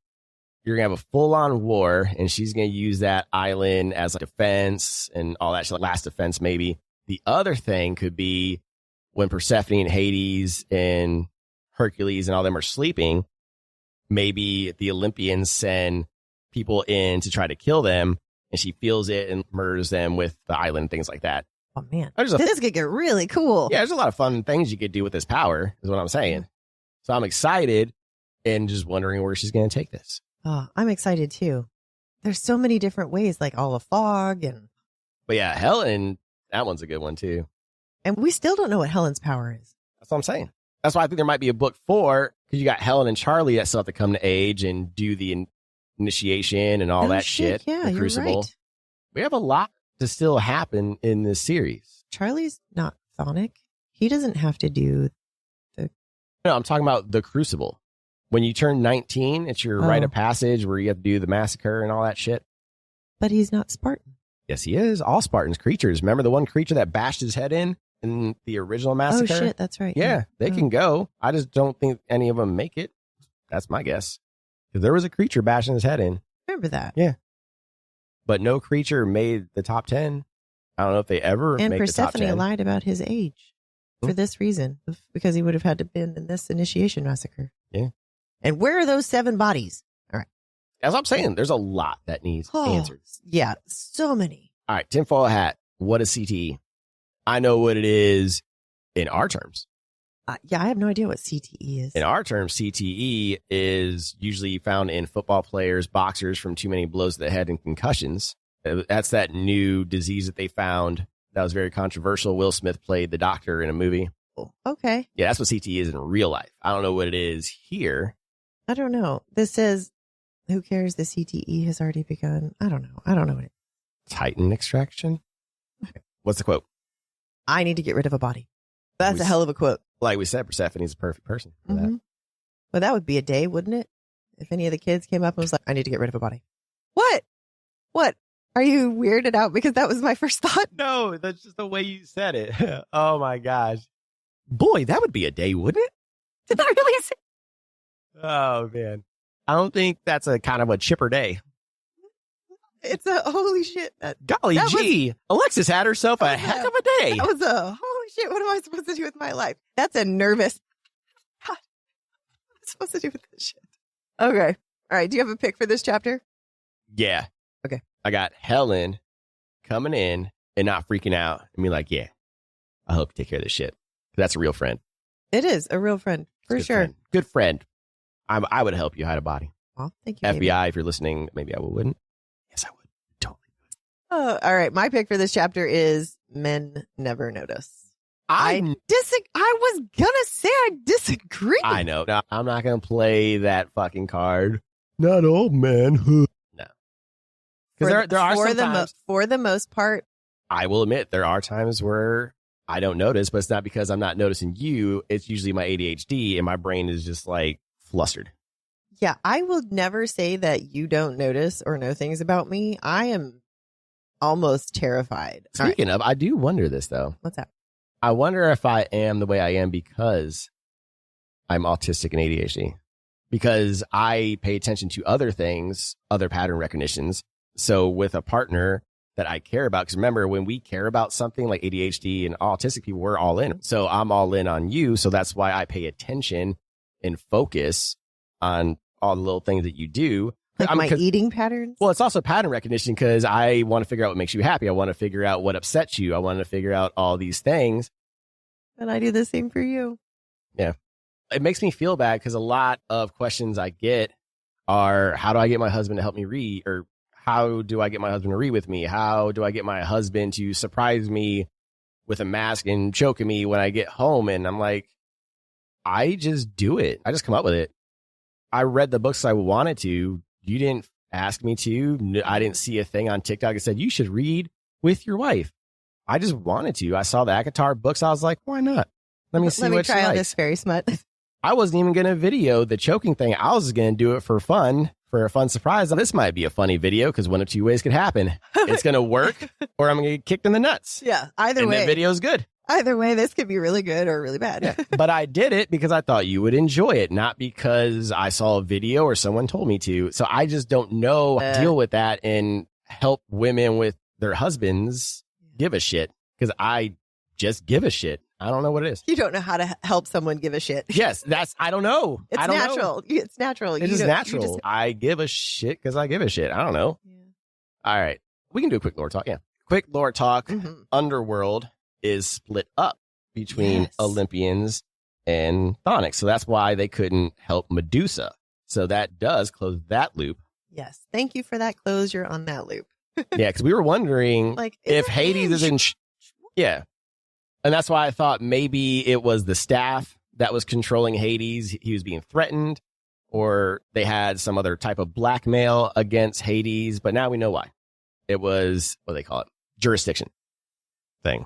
A: you're going to have a full-on war, and she's going to use that island as a defense and all that shit, last defense maybe. The other thing could be when Persephone and Hades and Hercules and all them are sleeping, maybe the Olympians send people in to try to kill them, and she feels it and murders them with the island and things like that.
B: Oh, man. This could get really cool.
A: Yeah, there's a lot of fun things you could do with this power, is what I'm saying. So I'm excited and just wondering where she's going to take this.
B: Oh, I'm excited, too. There's so many different ways, like all of fog and...
A: But yeah, Helen, that one's a good one, too.
B: And we still don't know what Helen's power is.
A: That's what I'm saying. That's why I think there might be a book 4, because you got Helen and Charlie that still have to come to age and do the initiation and all that shit.
B: Yeah,
A: the Crucible.
B: You're right.
A: We have a lot to still happen in this series.
B: Charlie's not Sonic. He doesn't have to do the...
A: No, I'm talking about the Crucible. When you turn 19, it's your rite of passage where you have to do the massacre and all that shit.
B: But he's not Spartan.
A: Yes, he is. All Spartans, creatures. Remember the one creature that bashed his head in the original massacre?
B: Oh, shit, that's right.
A: Yeah, they can go. I just don't think any of them make it. That's my guess. Because there was a creature bashing his head in.
B: Remember that.
A: Yeah. But no creature made the top 10. I don't know if they ever make the top 10.
B: And Persephone lied about his age for this reason, because he would have had to been in this initiation massacre.
A: Yeah.
B: And where are those 7 bodies? All right.
A: As I'm saying, there's a lot that needs answers.
B: Yeah, so many.
A: All right, tinfoil hat. What is CTE? I know what it is in our terms.
B: Yeah, I have no idea what CTE is.
A: In our terms, CTE is usually found in football players, boxers from too many blows to the head and concussions. That's that new disease that they found that was very controversial. Will Smith played the doctor in a movie.
B: Okay.
A: Yeah, that's what CTE is in real life. I don't know what it is here.
B: I don't know. This says, who cares? The CTE has already begun. I don't know. I don't know what it is.
A: Titan extraction? What's the quote?
B: I need to get rid of a body. That's a hell of a quote.
A: Like we said, Persephone's a perfect person for that.
B: Well, that would be a day, wouldn't it? If any of the kids came up and was like, I need to get rid of a body. What? What? Are you weirded out? Because that was my first thought.
A: No, that's just the way you said it. Oh, my gosh. Boy, that would be a day, wouldn't it?
B: Did I really say?
A: Oh, man. I don't think that's a kind of a chipper day.
B: It's a holy shit.
A: Golly gee. Alexis had herself a heck of a day.
B: That was a holy shit. What am I supposed to do with my life? That's a nervous. God, what am I supposed to do with this shit? Okay. All right. Do you have a pick for this chapter?
A: Yeah.
B: Okay.
A: I got Helen coming in and not freaking out and be like, yeah, I hope you take care of this shit. That's a real friend.
B: It is a real friend. For sure.
A: Friend. Good friend. I would help you hide a body.
B: Oh, thank you.
A: FBI,
B: baby.
A: if you're listening, maybe I wouldn't. Yes, I would. Totally.
B: Oh, all right. My pick for this chapter is Men Never Notice. I was gonna say I disagree.
A: I know. No, I'm not gonna play that fucking card. Not all men. No. Because there are some times.
B: For the most part.
A: I will admit, there are times where I don't notice, but it's not because I'm not noticing you. It's usually my ADHD and my brain is just like flustered.
B: Yeah, I will never say that you don't notice or know things about me. I am almost terrified.
A: Speaking of, I do wonder this, though.
B: What's that?
A: I wonder if I am the way I am because I'm autistic and ADHD. Because I pay attention to other things, other pattern recognitions. So with a partner that I care about, because remember, when we care about something like ADHD and autistic people, we're all in. So I'm all in on you. So that's why I pay attention and focus on all the little things that you do.
B: Like my eating patterns?
A: Well, it's also pattern recognition because I want to figure out what makes you happy. I want to figure out what upsets you. I want to figure out all these things.
B: And I do the same for you.
A: Yeah. It makes me feel bad because a lot of questions I get are, how do I get my husband to help me read? Or how do I get my husband to read with me? How do I get my husband to surprise me with a mask and choking me when I get home? And I'm like, I just do it. I just come up with it. I read the books I wanted to. You didn't ask me to. I didn't see a thing on TikTok that said you should read with your wife. I just wanted to. I saw the ACOTAR books. I was like, why not? Let me
B: try out this fairy smut.
A: I wasn't even going to video the choking thing. I was going to do it for fun, for a fun surprise. Now, this might be a funny video because one of two ways could happen. It's going to work or I'm going to get kicked in the nuts.
B: Yeah, either way.
A: And the video's good.
B: Either way, this could be really good or really bad.
A: Yeah. But I did it because I thought you would enjoy it, not because I saw a video or someone told me to. So I just don't know how to deal with that and help women with their husbands give a shit, because I just give a shit. I don't know what it is.
B: You don't know how to help someone give a shit.
A: Yes, I don't know.
B: It's natural. It's natural.
A: It's just natural. I give a shit because I give a shit. I don't know. Yeah. All right. We can do a quick lore talk. Yeah. Quick lore talk. Mm-hmm. Underworld is split up between Olympians and Chthonics. So that's why they couldn't help Medusa. So that does close that loop.
B: Yes. Thank you for that closure on that loop.
A: Yeah, because we were wondering if Hades is in... Yeah. And that's why I thought maybe it was the staff that was controlling Hades. He was being threatened, or they had some other type of blackmail against Hades. But now we know why. It was, what do they call it? Jurisdiction thing.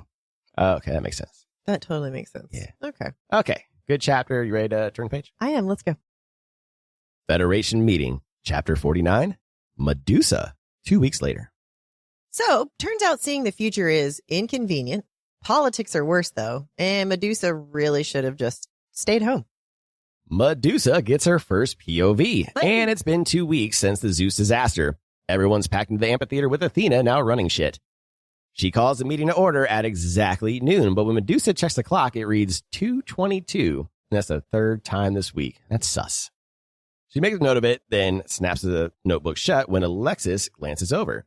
A: Okay, that makes sense.
B: That totally makes sense.
A: Yeah.
B: Okay.
A: Good chapter. You ready to turn page?
B: I am. Let's go.
A: Federation meeting, chapter 49, Medusa, 2 weeks later.
B: So, turns out seeing the future is inconvenient. Politics are worse, though, and Medusa really should have just stayed home.
A: Medusa gets her first POV, and it's been 2 weeks since the Zeus disaster. Everyone's packed into the amphitheater with Athena now running shit. She calls the meeting to order at exactly noon, but when Medusa checks the clock, it reads 2:22, and that's the third time this week. That's sus. She makes a note of it, then snaps the notebook shut when Alexis glances over.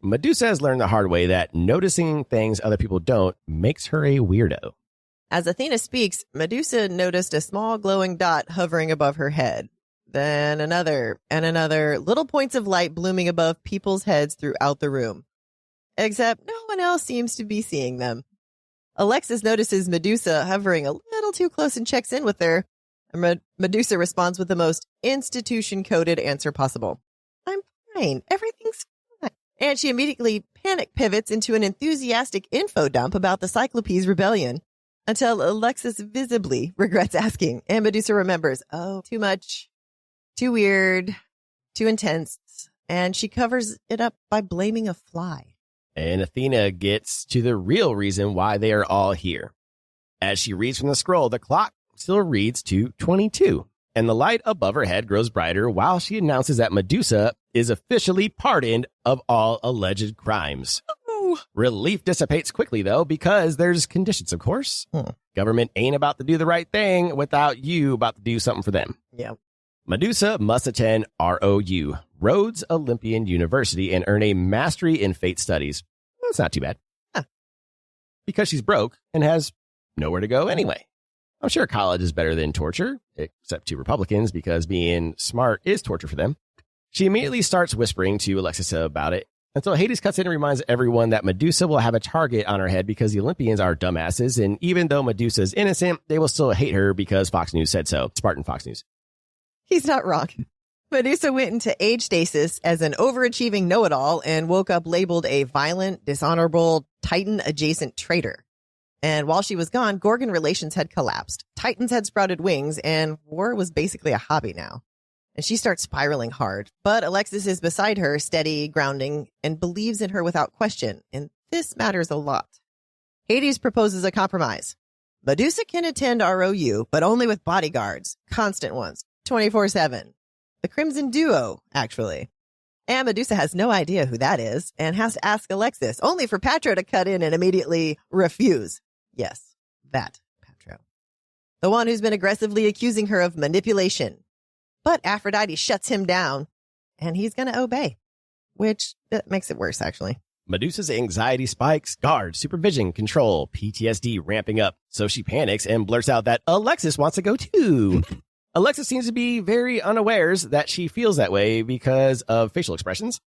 A: Medusa has learned the hard way that noticing things other people don't makes her a weirdo.
B: As Athena speaks, Medusa noticed a small glowing dot hovering above her head. Then another and another, little points of light blooming above people's heads throughout the room. Except no one else seems to be seeing them. Alexis notices Medusa hovering a little too close and checks in with her. Medusa responds with the most institution-coded answer possible. I'm fine. Everything's fine. And she immediately panic pivots into an enthusiastic info dump about the Cyclopes rebellion until Alexis visibly regrets asking. And Medusa remembers, oh, too much, too weird, too intense. And she covers it up by blaming a fly.
A: And Athena gets to the real reason why they are all here. As she reads from the scroll, the clock still reads 2:22, and the light above her head grows brighter while she announces that Medusa is officially pardoned of all alleged crimes. Oh. Relief dissipates quickly, though, because there's conditions, of course. Government ain't about to do the right thing without you about to do something for them.
B: Yeah.
A: Medusa must attend ROU, Rhodes Olympian University, and earn a mastery in fate studies. That's not too bad.
B: Huh.
A: Because she's broke and has nowhere to go anyway. I'm sure college is better than torture, except to Republicans, because being smart is torture for them. She immediately starts whispering to Alexis about it, until Hades cuts in and reminds everyone that Medusa will have a target on her head because the Olympians are dumbasses, and even though Medusa is innocent, they will still hate her because Fox News said so. Spartan Fox News.
B: He's not wrong. Medusa went into age stasis as an overachieving know-it-all and woke up labeled a violent, dishonorable, Titan-adjacent traitor. And while she was gone, Gorgon relations had collapsed. Titans had sprouted wings, and war was basically a hobby now. And she starts spiraling hard. But Alexis is beside her, steady, grounding, and believes in her without question. And this matters a lot. Hades proposes a compromise. Medusa can attend ROU, but only with bodyguards, constant ones, 24/7. The Crimson Duo, actually. And Medusa has no idea who that is and has to ask Alexis, only for Patro to cut in and immediately refuse. Yes, that Patro. The one who's been aggressively accusing her of manipulation. But Aphrodite shuts him down, and he's going to obey, which makes it worse, actually.
A: Medusa's anxiety spikes, guard, supervision, control, PTSD ramping up. So she panics and blurts out that Alexis wants to go too. Alexis seems to be very unawares that she feels that way because of facial expressions.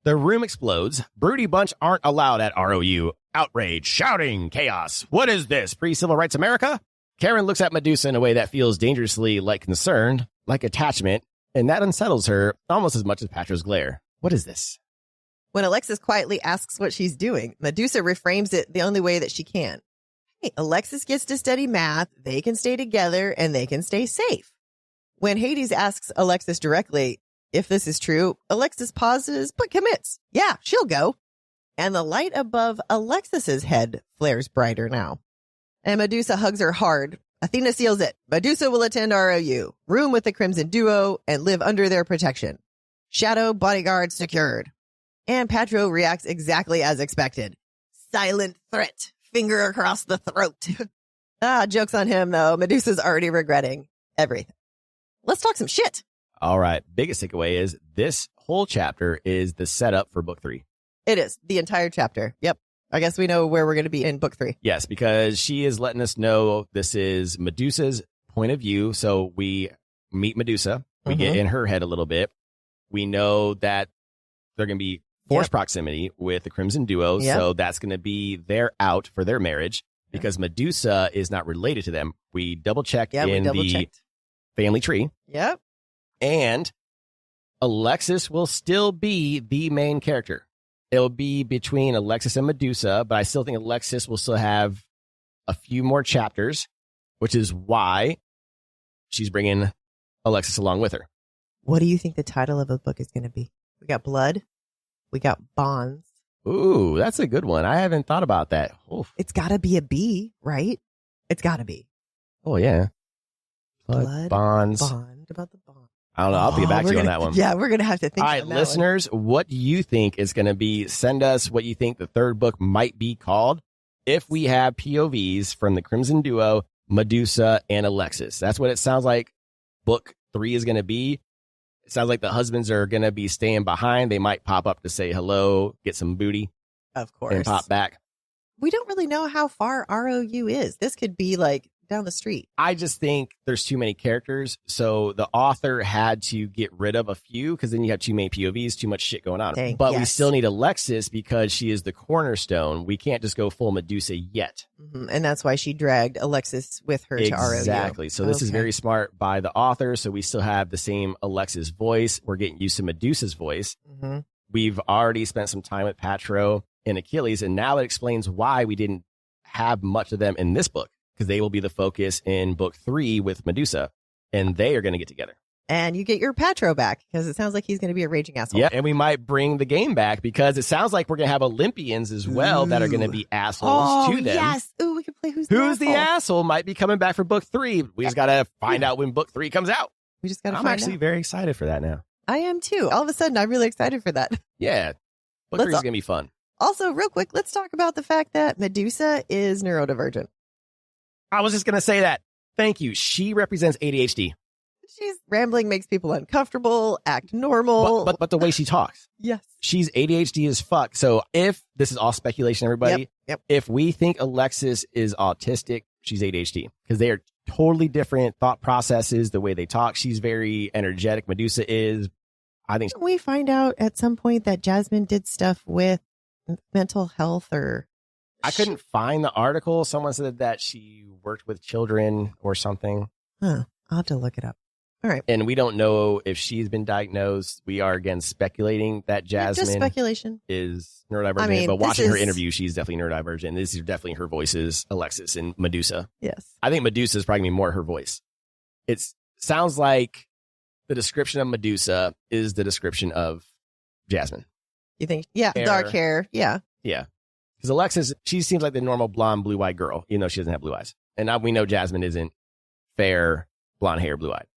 A: The room explodes. Broody bunch aren't allowed at ROU. Outrage, shouting, chaos. What is this, pre-civil rights America? Karen looks at Medusa in a way that feels dangerously like concern, like attachment, and that unsettles her almost as much as Patro's glare. What is this?
B: When Alexis quietly asks what she's doing, Medusa reframes it the only way that she can. Hey, Alexis gets to study math, they can stay together, and they can stay safe. When Hades asks Alexis directly if this is true, Alexis pauses but commits. Yeah, she'll go. And the light above Alexis's head flares brighter now. And Medusa hugs her hard. Athena seals it. Medusa will attend ROU, room with the Crimson Duo, and live under their protection. Shadow bodyguard secured. And Patro reacts exactly as expected. Silent threat. Finger across the throat. Joke's on him, though. Medusa's already regretting everything. Let's talk some shit.
A: All right. Biggest takeaway is this whole chapter is the setup for book 3.
B: It is. The entire chapter. Yep. I guess we know where we're going to be in book 3.
A: Yes, because she is letting us know this is Medusa's point of view. So we meet Medusa. We get in her head a little bit. We know that they're going to be forced proximity with the Crimson Duo.
B: Yep.
A: So that's going to be their out for their marriage because Medusa is not related to them. We double checked in the family tree.
B: Yep.
A: And Alexis will still be the main character. It'll be between Alexis and Medusa, but I still think Alexis will still have a few more chapters, which is why she's bringing Alexis along with her.
B: What do you think the title of the book is going to be? We got blood. We got bonds.
A: Ooh, that's a good one. I haven't thought about that. Oof.
B: It's got to be a B, right? It's got to be.
A: Oh, yeah.
B: Blood,
A: bonds.
B: Bond about the bond.
A: I don't know. I'll get back to you on that one.
B: Yeah, we're going to have to think.
A: All right, listeners, what do you think is going to be? Send us what you think the third book might be called if we have POVs from the Crimson Duo, Medusa, and Alexis. That's what it sounds like book 3 is going to be. It sounds like the husbands are going to be staying behind. They might pop up to say hello, get some booty.
B: Of course.
A: And pop back.
B: We don't really know how far ROU is. This could be like down the street.
A: I just think there's too many characters. So the author had to get rid of a few because then you have too many POVs, too much shit going on. But we still need Alexis because she is the cornerstone. We can't just go full Medusa yet.
B: And that's why she dragged Alexis with her to ROU.
A: Exactly. So this is very smart by the author. So we still have the same Alexis voice. We're getting used to Medusa's voice. We've already spent some time with Patro and Achilles, and now it explains why we didn't have much of them in this book. Because they will be the focus in book 3 with Medusa, and they are going to get together.
B: And you get your Patro back, because it sounds like he's going to be a raging asshole.
A: Yeah, and we might bring the game back, because it sounds like we're going to have Olympians as well that are going to be assholes to them.
B: Yes. Ooh, we can play Who's
A: the Asshole might be coming back for book 3. We just got to find out when book 3 comes out.
B: We just got to
A: I'm actually very excited for that now.
B: I am too. All of a sudden, I'm really excited for that.
A: Yeah. Book 3 is going to be fun.
B: Also, real quick, let's talk about the fact that Medusa is neurodivergent.
A: I was just going to say that. Thank you. She represents ADHD.
B: She's rambling, makes people uncomfortable, act normal.
A: But the way she talks.
B: Yes.
A: She's ADHD as fuck. So if this is all speculation, everybody, if we think Alexis is autistic, she's ADHD because they are totally different thought processes, the way they talk. She's very energetic. Medusa is. I think.
B: Didn't we find out at some point that Jasmine did stuff with mental health or...
A: I couldn't find the article. Someone said that she worked with children or something.
B: Huh. I'll have to look it up. All right.
A: And we don't know if she's been diagnosed. We are, again, speculating that Jasmine
B: just speculation.
A: Is neurodivergent. But watching her interview, she's definitely neurodivergent. This is definitely her voices, Alexis and Medusa.
B: Yes.
A: I think Medusa is probably more her voice. It sounds like the description of Medusa is the description of Jasmine.
B: You think? Yeah. Dark hair. Yeah.
A: Yeah. Because Alexis, she seems like the normal blonde, blue-eyed girl, even though she doesn't have blue eyes. And now we know Jasmine isn't fair, blonde hair, blue-eyed.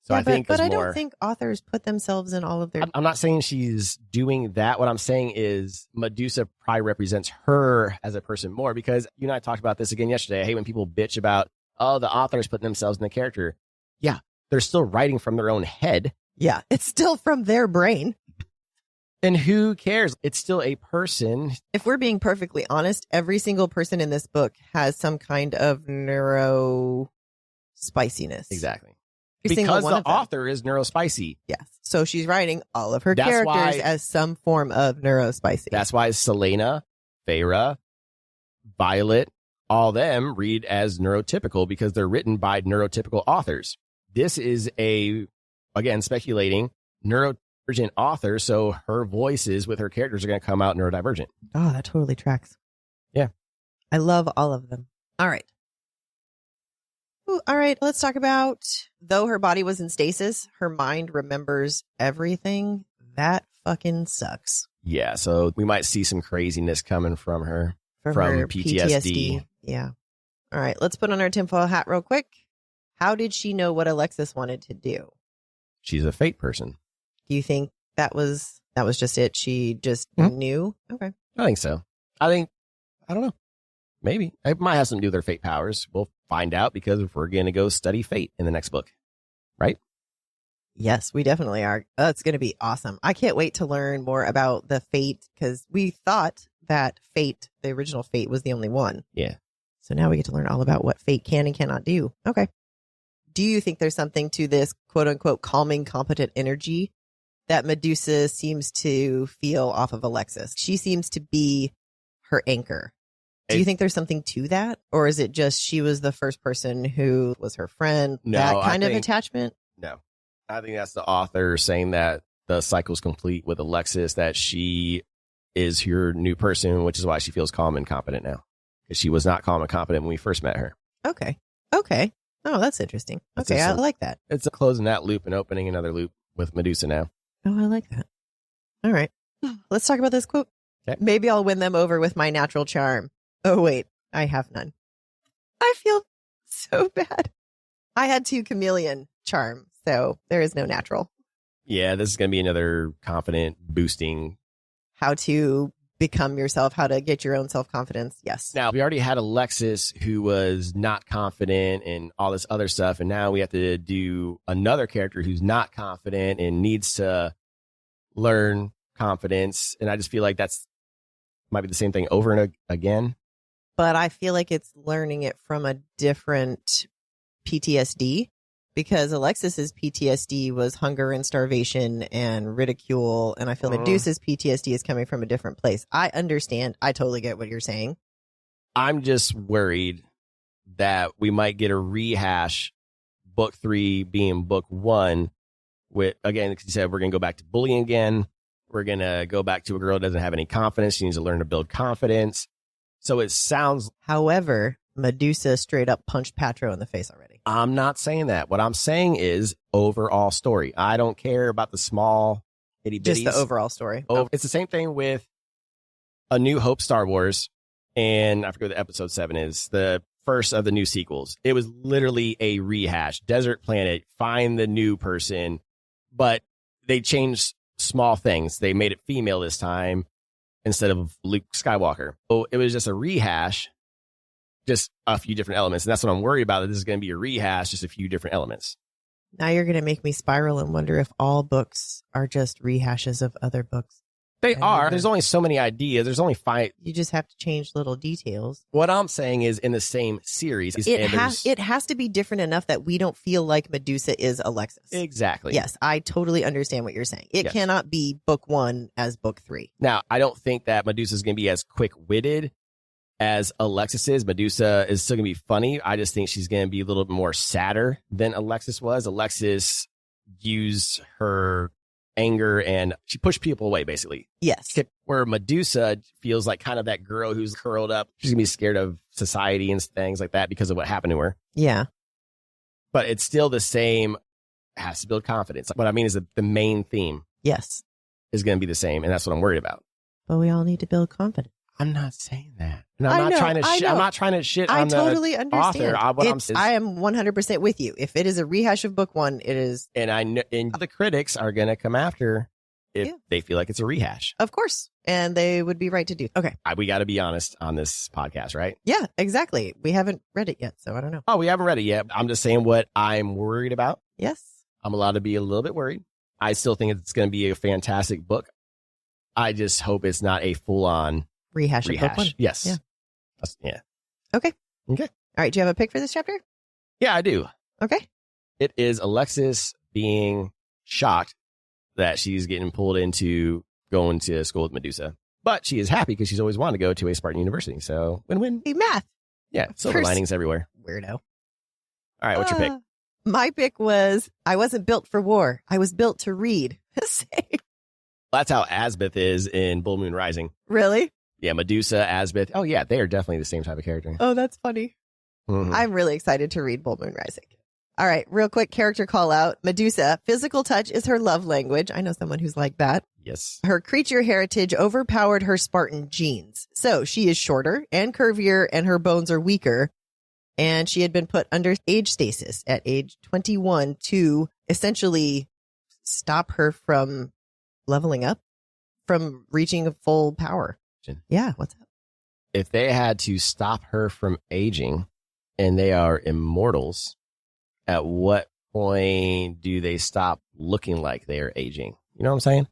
A: So I think,
B: but I don't think authors put themselves in all of their.
A: I'm not saying she's doing that. What I'm saying is Medusa probably represents her as a person more because you and I talked about this again yesterday. I hate when people bitch about, oh, the authors putting themselves in the character. Yeah, they're still writing from their own head.
B: Yeah, it's still from their brain.
A: And who cares? It's still a person.
B: If we're being perfectly honest, every single person in this book has some kind of neuro spiciness.
A: Exactly. Because the author is neurospicy.
B: Yes. So she's writing all of her characters as some form of neurospicy.
A: That's why Selena, Feyre, Violet, all them read as neurotypical because they're written by neurotypical authors. This is again, speculating, neurodivergent author, so her voices with her characters are going to come out neurodivergent.
B: Oh, that totally tracks.
A: Yeah.
B: I love all of them. All right. Ooh, all right, let's talk about, though her body was in stasis, her mind remembers everything. That fucking sucks.
A: Yeah, so we might see some craziness coming from her. From
B: her
A: PTSD.
B: Yeah. All right, let's put on our tinfoil hat real quick. How did she know what Alexis wanted to do?
A: She's a fate person.
B: Do you think that was just it? She just knew? Okay.
A: I think so. I don't know. Maybe. It might have something to do with their fate powers. We'll find out because we're going to go study fate in the next book. Right?
B: Yes, we definitely are. It's going to be awesome. I can't wait to learn more about the fate because we thought that fate, the original fate, was the only one.
A: Yeah.
B: So now we get to learn all about what fate can and cannot do. Okay. Do you think there's something to this quote unquote calming, competent energy that Medusa seems to feel off of Alexis? She seems to be her anchor. Do you think there's something to that? Or is it just she was the first person who was her friend?
A: No,
B: that kind of attachment?
A: No. I think that's the author saying that the cycle's complete with Alexis, that she is your new person, which is why she feels calm and competent now. Because she was not calm and competent when we first met her.
B: Okay. Oh, that's interesting. Okay, I like that.
A: It's closing that loop and opening another loop with Medusa now.
B: Oh, I like that. All right. Let's talk about this quote.
A: Okay.
B: Maybe I'll win them over with my natural charm. Oh, wait. I have none. I feel so bad. I had 2 chameleon charm, so there is no natural.
A: Yeah, this is going to be another confident boosting.
B: How to become yourself, how to get your own self-confidence. Yes.
A: Now, we already had Alexis who was not confident and all this other stuff. And now we have to do another character who's not confident and needs to learn confidence. And I just feel like that's might be the same thing over and again.
B: But I feel like it's learning it from a different PTSD. Because Alexis's PTSD was hunger and starvation and ridicule. And I feel Medusa's PTSD is coming from a different place. I understand. I totally get what you're saying.
A: I'm just worried that we might get a rehash, book 3 being book 1. With, again, like you said, we're going to go back to bullying again. We're going to go back to a girl that doesn't have any confidence. She needs to learn to build confidence. So it sounds...
B: However, Medusa straight up punched Patro in the face already.
A: I'm not saying that. What I'm saying is overall story. I don't care about the small itty bitties.
B: Just the overall story.
A: It's the same thing with A New Hope Star Wars. And I forget what the episode 7 is. The first of the new sequels. It was literally a rehash. Desert planet. Find the new person. But they changed small things. They made it female this time instead of Luke Skywalker. So it was just a rehash. Just a few different elements. And that's what I'm worried about. That this is going to be a rehash, just a few different elements.
B: Now you're going to make me spiral and wonder if all books are just rehashes of other books.
A: They are. There's only so many ideas. There's only 5.
B: You just have to change little details.
A: What I'm saying is in the same series.
B: It has to be different enough that we don't feel like Medusa is Alexis.
A: Exactly.
B: Yes, I totally understand what you're saying. It cannot be book 1 as book 3.
A: Now, I don't think that Medusa is going to be as quick-witted as Alexis is. Medusa is still going to be funny. I just think she's going to be a little bit more sadder than Alexis was. Alexis used her anger and she pushed people away, basically.
B: Yes.
A: Where Medusa feels like kind of that girl who's curled up. She's going to be scared of society and things like that because of what happened to her.
B: Yeah.
A: But it's still the same. Has to build confidence. What I mean is that the main theme
B: yes
A: is going to be the same. And that's what I'm worried about.
B: But we all need to build confidence.
A: I'm not saying that. And I'm not trying to shit on the
B: totally understand.
A: author.
B: I am 100% with you. If it is a rehash of book 1, it is.
A: And I know the critics are going to come after if they feel like it's a rehash.
B: Of course. And they would be right to do. Okay.
A: We got to be honest on this podcast, right?
B: Yeah, exactly. We haven't read it yet, so I don't know.
A: Oh, we haven't read it yet. I'm just saying what I'm worried about.
B: Yes.
A: I'm allowed to be a little bit worried. I still think it's going to be a fantastic book. I just hope it's not a full-on
B: rehash of book 1.
A: Yes.
B: Yeah.
A: Yeah.
B: Okay.
A: All
B: right. Do you have a pick for this chapter?
A: Yeah, I do.
B: Okay.
A: It is Alexis being shocked that she's getting pulled into going to school with Medusa. But she is happy because she's always wanted to go to a Spartan university. So win-win.
B: Hey, math.
A: Yeah. Silver linings everywhere.
B: Weirdo.
A: All right. What's your pick?
B: My pick was, I wasn't built for war. I was built to read.
A: That's how Asbeth is in Bull Moon Rising.
B: Really?
A: Yeah, Medusa, Asbeth. Oh, yeah, they are definitely the same type of character.
B: Oh, that's funny.
A: Mm-hmm.
B: I'm really excited to read Bull Moon Rising. All right, real quick character call out. Medusa, physical touch is her love language. I know someone who's like that.
A: Yes.
B: Her creature heritage overpowered her Spartan genes. So she is shorter and curvier and her bones are weaker. And she had been put under age stasis at age 21 to essentially stop her from leveling up, from reaching full power. Yeah, what's up?
A: If they had to stop her from aging and they are immortals, at what point do they stop looking like they are aging? You know what I'm saying?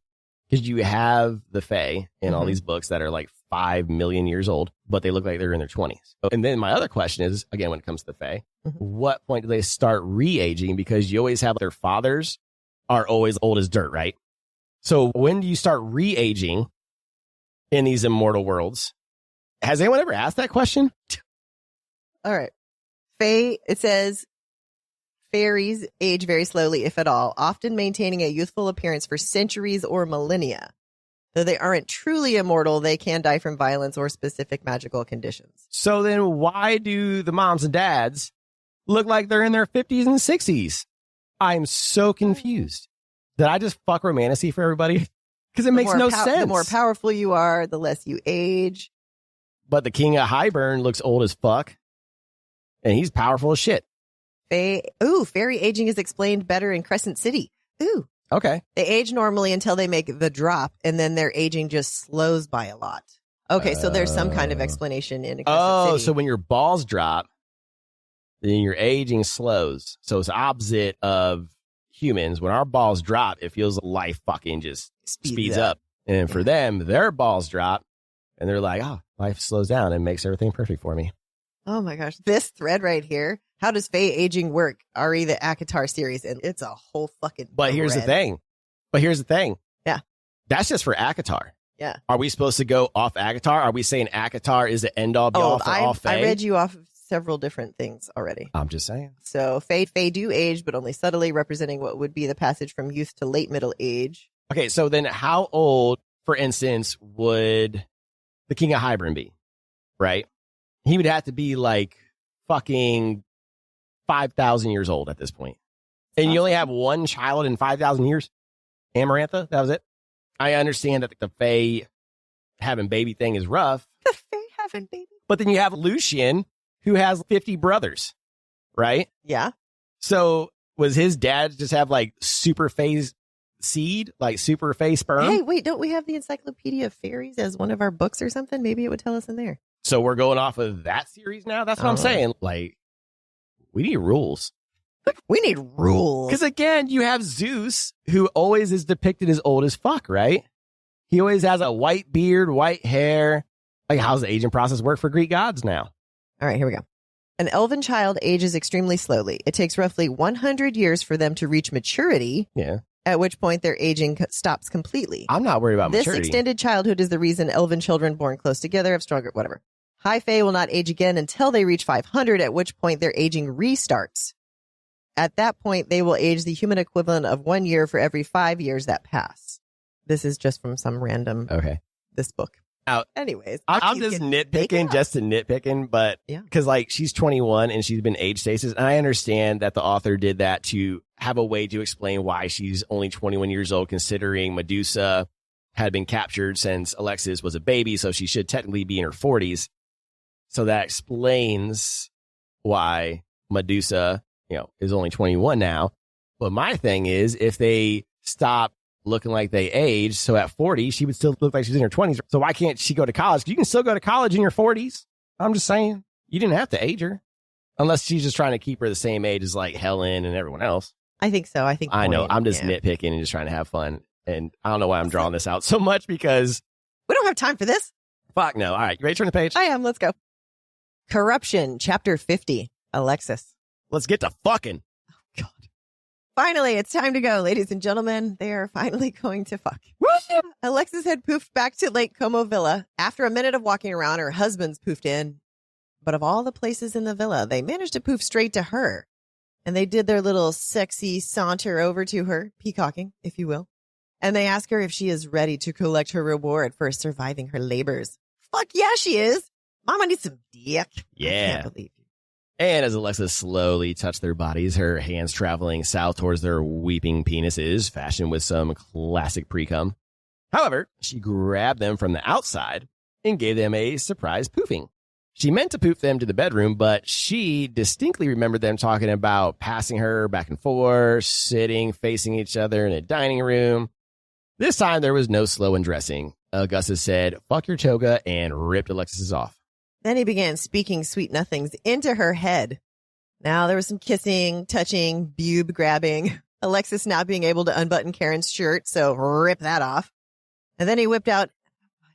A: Because you have the Fae in all these books that are like 5 million years old, but they look like they're in their 20s. And then my other question is, again, when it comes to the Fae, what point do they start re-aging? Because you always have their fathers are always old as dirt, right? So when do you start re-aging in these immortal worlds? Has anyone ever asked that question?
B: All right. Fae, it says, fairies age very slowly, if at all, often maintaining a youthful appearance for centuries or millennia. Though they aren't truly immortal, they can die from violence or specific magical conditions.
A: So then why do the moms and dads look like they're in their 50s and 60s? I'm so confused. Did I just fuck romantasy for everybody? Because it makes no sense.
B: The more powerful you are, the less you age.
A: But the king of Highburn looks old as fuck. And he's powerful as shit.
B: Fairy aging is explained better in Crescent City. Ooh.
A: Okay.
B: They age normally until they make the drop, and then their aging just slows by a lot. Okay, so there's some kind of explanation in Crescent City.
A: So when your balls drop, then your aging slows. So it's the opposite of humans. When our balls drop, it feels like life fucking just speeds up. And for them, their balls drop, and they're like, oh, life slows down and makes everything perfect for me.
B: Oh my gosh. This thread right here. How does Fae aging work? Ari, the ACOTAR series. And it's a whole fucking
A: But here's the thing.
B: Yeah.
A: That's just for ACOTAR.
B: Yeah.
A: Are we supposed to go off ACOTAR? Are we saying ACOTAR is the end all be all for all Fae?
B: I read you off of several different things already.
A: I'm just saying.
B: So Fae do age, but only subtly, representing what would be the passage from youth to late middle age.
A: Okay, so then how old, for instance, would the king of Highburn be? Right? He would have to be like fucking 5,000 years old at this point. And you only have one child in 5,000 years? Amarantha? That was it? I understand that the Fae having baby thing is rough.
B: The Fae having baby?
A: But then you have Lucian, who has 50 brothers, right?
B: Yeah.
A: So was his dad just have like super Fae seed, like super Fae sperm?
B: Hey, wait, don't we have the Encyclopedia of Fairies as one of our books or something? Maybe it would tell us in there.
A: So we're going off of that series now? That's what I'm saying. Like, we need rules.
B: We need rules.
A: Because again, you have Zeus, who always is depicted as old as fuck, right? He always has a white beard, white hair. Like, how's the aging process work for Greek gods now?
B: All right, here we go. An elven child ages extremely slowly. It takes roughly 100 years for them to reach maturity.
A: Yeah.
B: At which point their aging stops completely.
A: I'm not worried about maturity.
B: This extended childhood is the reason elven children born close together have stronger, whatever. High Fae will not age again until they reach 500, at which point their aging restarts. At that point, they will age the human equivalent of 1 year for every 5 years that pass. This is just from some random, this book. Anyways.
A: I'm just nitpicking just to nitpicking, but because like she's 21 and she's been age stasis. And I understand that the author did that to have a way to explain why she's only 21 years old, considering Medusa had been captured since Alexis was a baby. So she should technically be in her 40s. So that explains why Medusa, is only 21 now. But my thing is, if they stop looking like they age, so at 40, she would still look like she's in her 20s. So why can't she go to college? You can still go to college in your 40s. I'm just saying, you didn't have to age her. Unless she's just trying to keep her the same age as like Helen and everyone else.
B: I think so. I
A: know. I'm just nitpicking and just trying to have fun. And I don't know why I'm drawing this out so much because
B: we don't have time for this.
A: Fuck no. All right. You ready to turn the page?
B: I am. Let's go. Corruption, chapter 50. Alexis.
A: Let's get to fucking.
B: Oh, God. Finally, it's time to go, ladies and gentlemen. They are finally going to fuck. Alexis had poofed back to Lake Como Villa. After a minute of walking around, her husband's poofed in. But of all the places in the villa, they managed to poof straight to her. And they did their little sexy saunter over to her, peacocking, if you will. And they ask her if she is ready to collect her reward for surviving her labors. Fuck yeah, she is. Mama needs some dick.
A: Yeah.
B: I can't believe you.
A: And as Alexis slowly touched their bodies, her hands traveling south towards their weeping penises, fashioned with some classic pre-cum. However, she grabbed them from the outside and gave them a surprise poofing. She meant to poof them to the bedroom, but she distinctly remembered them talking about passing her back and forth, sitting, facing each other in a dining room. This time, there was no slow undressing. Augustus said, fuck your toga, and ripped Alexis's off.
B: Then he began speaking sweet nothings into her head. Now there was some kissing, touching, boob grabbing. Alexis not being able to unbutton Karen's shirt, so rip that off. And then he whipped out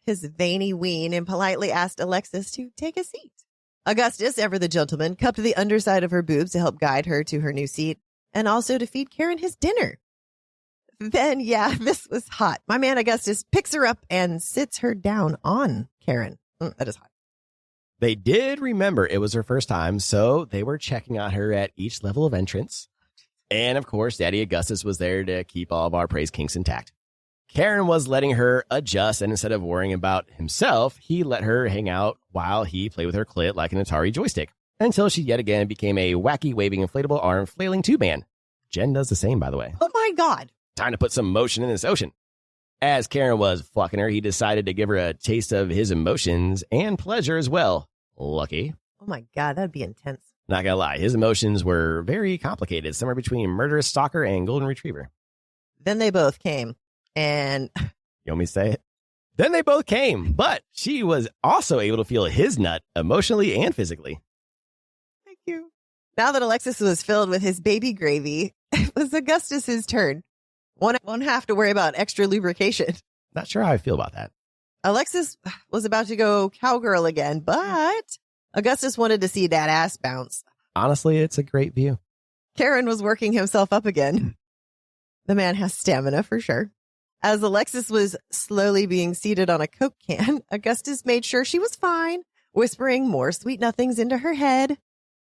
B: his veiny ween and politely asked Alexis to take a seat. Augustus, ever the gentleman, cupped the underside of her boobs to help guide her to her new seat and also to feed Karen his dinner. Then, this was hot. My man Augustus picks her up and sits her down on Karen. That is hot.
A: They did remember it was her first time, so they were checking on her at each level of entrance. And, of course, Daddy Augustus was there to keep all of our praise kinks intact. Karen was letting her adjust, and instead of worrying about himself, he let her hang out while he played with her clit like an Atari joystick, until she yet again became a wacky, waving, inflatable arm flailing tube man. Jen does the same, by the way.
B: Oh, my God.
A: Time to put some motion in this ocean. As Karen was fucking her, he decided to give her a taste of his emotions and pleasure as well. Lucky.
B: Oh, my God. That'd be intense.
A: Not gonna lie, his emotions were very complicated, somewhere between murderous stalker and golden retriever.
B: Then they both came, and...
A: You want me to say it? Then they both came, but she was also able to feel his nut emotionally and physically.
B: Thank you. Now that Alexis was filled with his baby gravy, it was Augustus's turn. Won't have to worry about extra lubrication.
A: Not sure how I feel about that.
B: Alexis was about to go cowgirl again, but Augustus wanted to see that ass bounce.
A: Honestly, it's a great view.
B: Karen was working himself up again. The man has stamina for sure. As Alexis was slowly being seated on a Coke can, Augustus made sure she was fine, whispering more sweet nothings into her head.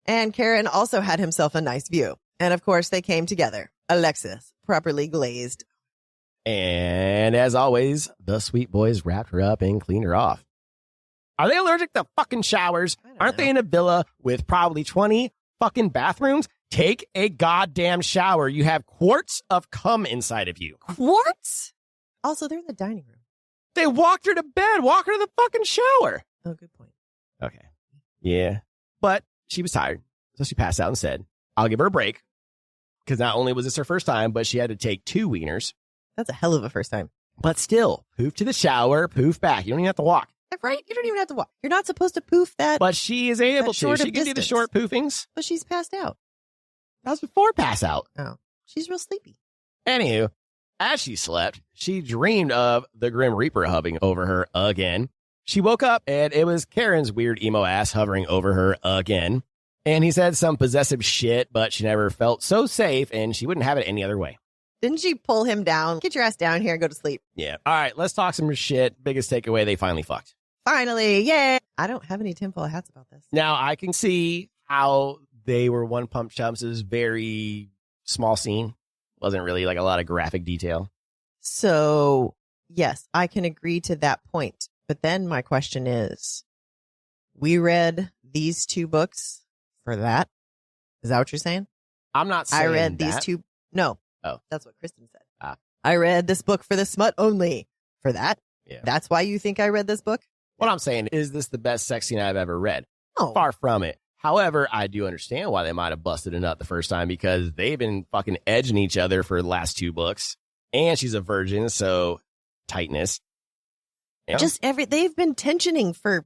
B: And Karen also had himself a nice view. And of course, they came together. Alexis, properly glazed.
A: And as always, the sweet boys wrapped her up and cleaned her off. Are they allergic to fucking showers? Aren't they in a villa with probably 20 fucking bathrooms? Take a goddamn shower. You have quarts of cum inside of you.
B: Quarts? Also, they're in the dining room.
A: They walked her to bed. Walk her to the fucking shower.
B: Oh, good point.
A: Okay. Yeah. But she was tired. So she passed out and said, I'll give her a break. Because not only was this her first time, but she had to take 2 wieners.
B: That's a hell of a first time.
A: But still, poof to the shower, poof back. You don't even have to walk.
B: Right? You don't even have to walk. You're not supposed to poof that.
A: But she is able to. She can do the short poofings.
B: But she's passed out.
A: That was before pass out.
B: Oh, she's real sleepy.
A: Anywho, as she slept, she dreamed of the Grim Reaper hovering over her again. She woke up and it was Karen's weird emo ass hovering over her again. And he said some possessive shit, but she never felt so safe and she wouldn't have it any other way.
B: Didn't she pull him down? Get your ass down here and go to sleep.
A: Yeah. All right, let's talk some shit. Biggest takeaway, they finally fucked.
B: Finally, yay! I don't have any tinfoil hats about this.
A: Now, I can see how they were one pump chumps. It was very small scene. Wasn't really like a lot of graphic detail.
B: So, yes, I can agree to that point. But then my question is, we read these 2 books for that? Is that what you're saying?
A: I'm not saying
B: I read
A: that.
B: these 2. No.
A: Oh.
B: That's what Kristen said.
A: Ah.
B: I read this book for the smut only. For that?
A: Yeah.
B: That's why you think I read this book?
A: What I'm saying, is this the best sex scene I've ever read?
B: Oh.
A: Far from it. However, I do understand why they might have busted a nut the first time because they've been fucking edging each other for the last 2 books. And she's a virgin, so tightness. You know?
B: They've been tensioning for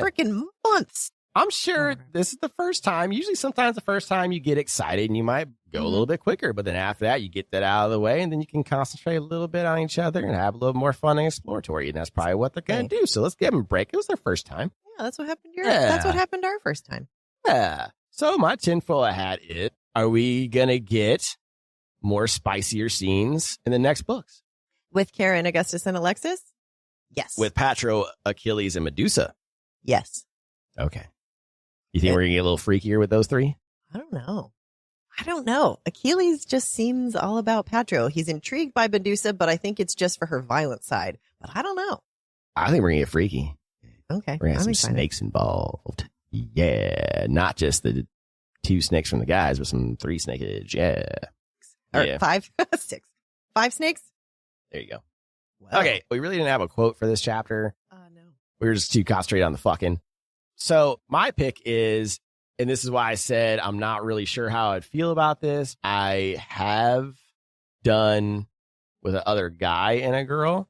B: freaking months.
A: I'm sure this is the first time. Usually sometimes the first time you get excited and you might go a little bit quicker. But then after that, you get that out of the way and then you can concentrate a little bit on each other and have a little more fun and exploratory. And that's probably what they're going to do. So let's give them a break. It was their first time.
B: Yeah, that's what happened. That's what happened our first time.
A: Yeah. So my tinfoil hat is, are we going to get more spicier scenes in the next books?
B: With Karen, Augustus, and Alexis? Yes.
A: With Patro, Achilles, and Medusa?
B: Yes.
A: Okay. You think we're going to get a little freakier with those 3?
B: I don't know. Achilles just seems all about Patro. He's intrigued by Medusa, but I think it's just for her violent side. But I don't know.
A: I think we're going to get freaky.
B: Okay.
A: We're going to have some snakes involved. Yeah. Not just the 2 snakes from the guys, but some 3 snakeage. Yeah.
B: Or 5, 6. 5 snakes?
A: There you go.
B: Wow.
A: Okay. We really didn't have a quote for this chapter.
B: No.
A: We were just too concentrated on the fucking. So my pick is, and this is why I said I'm not really sure how I'd feel about this. I have done with another guy and a girl,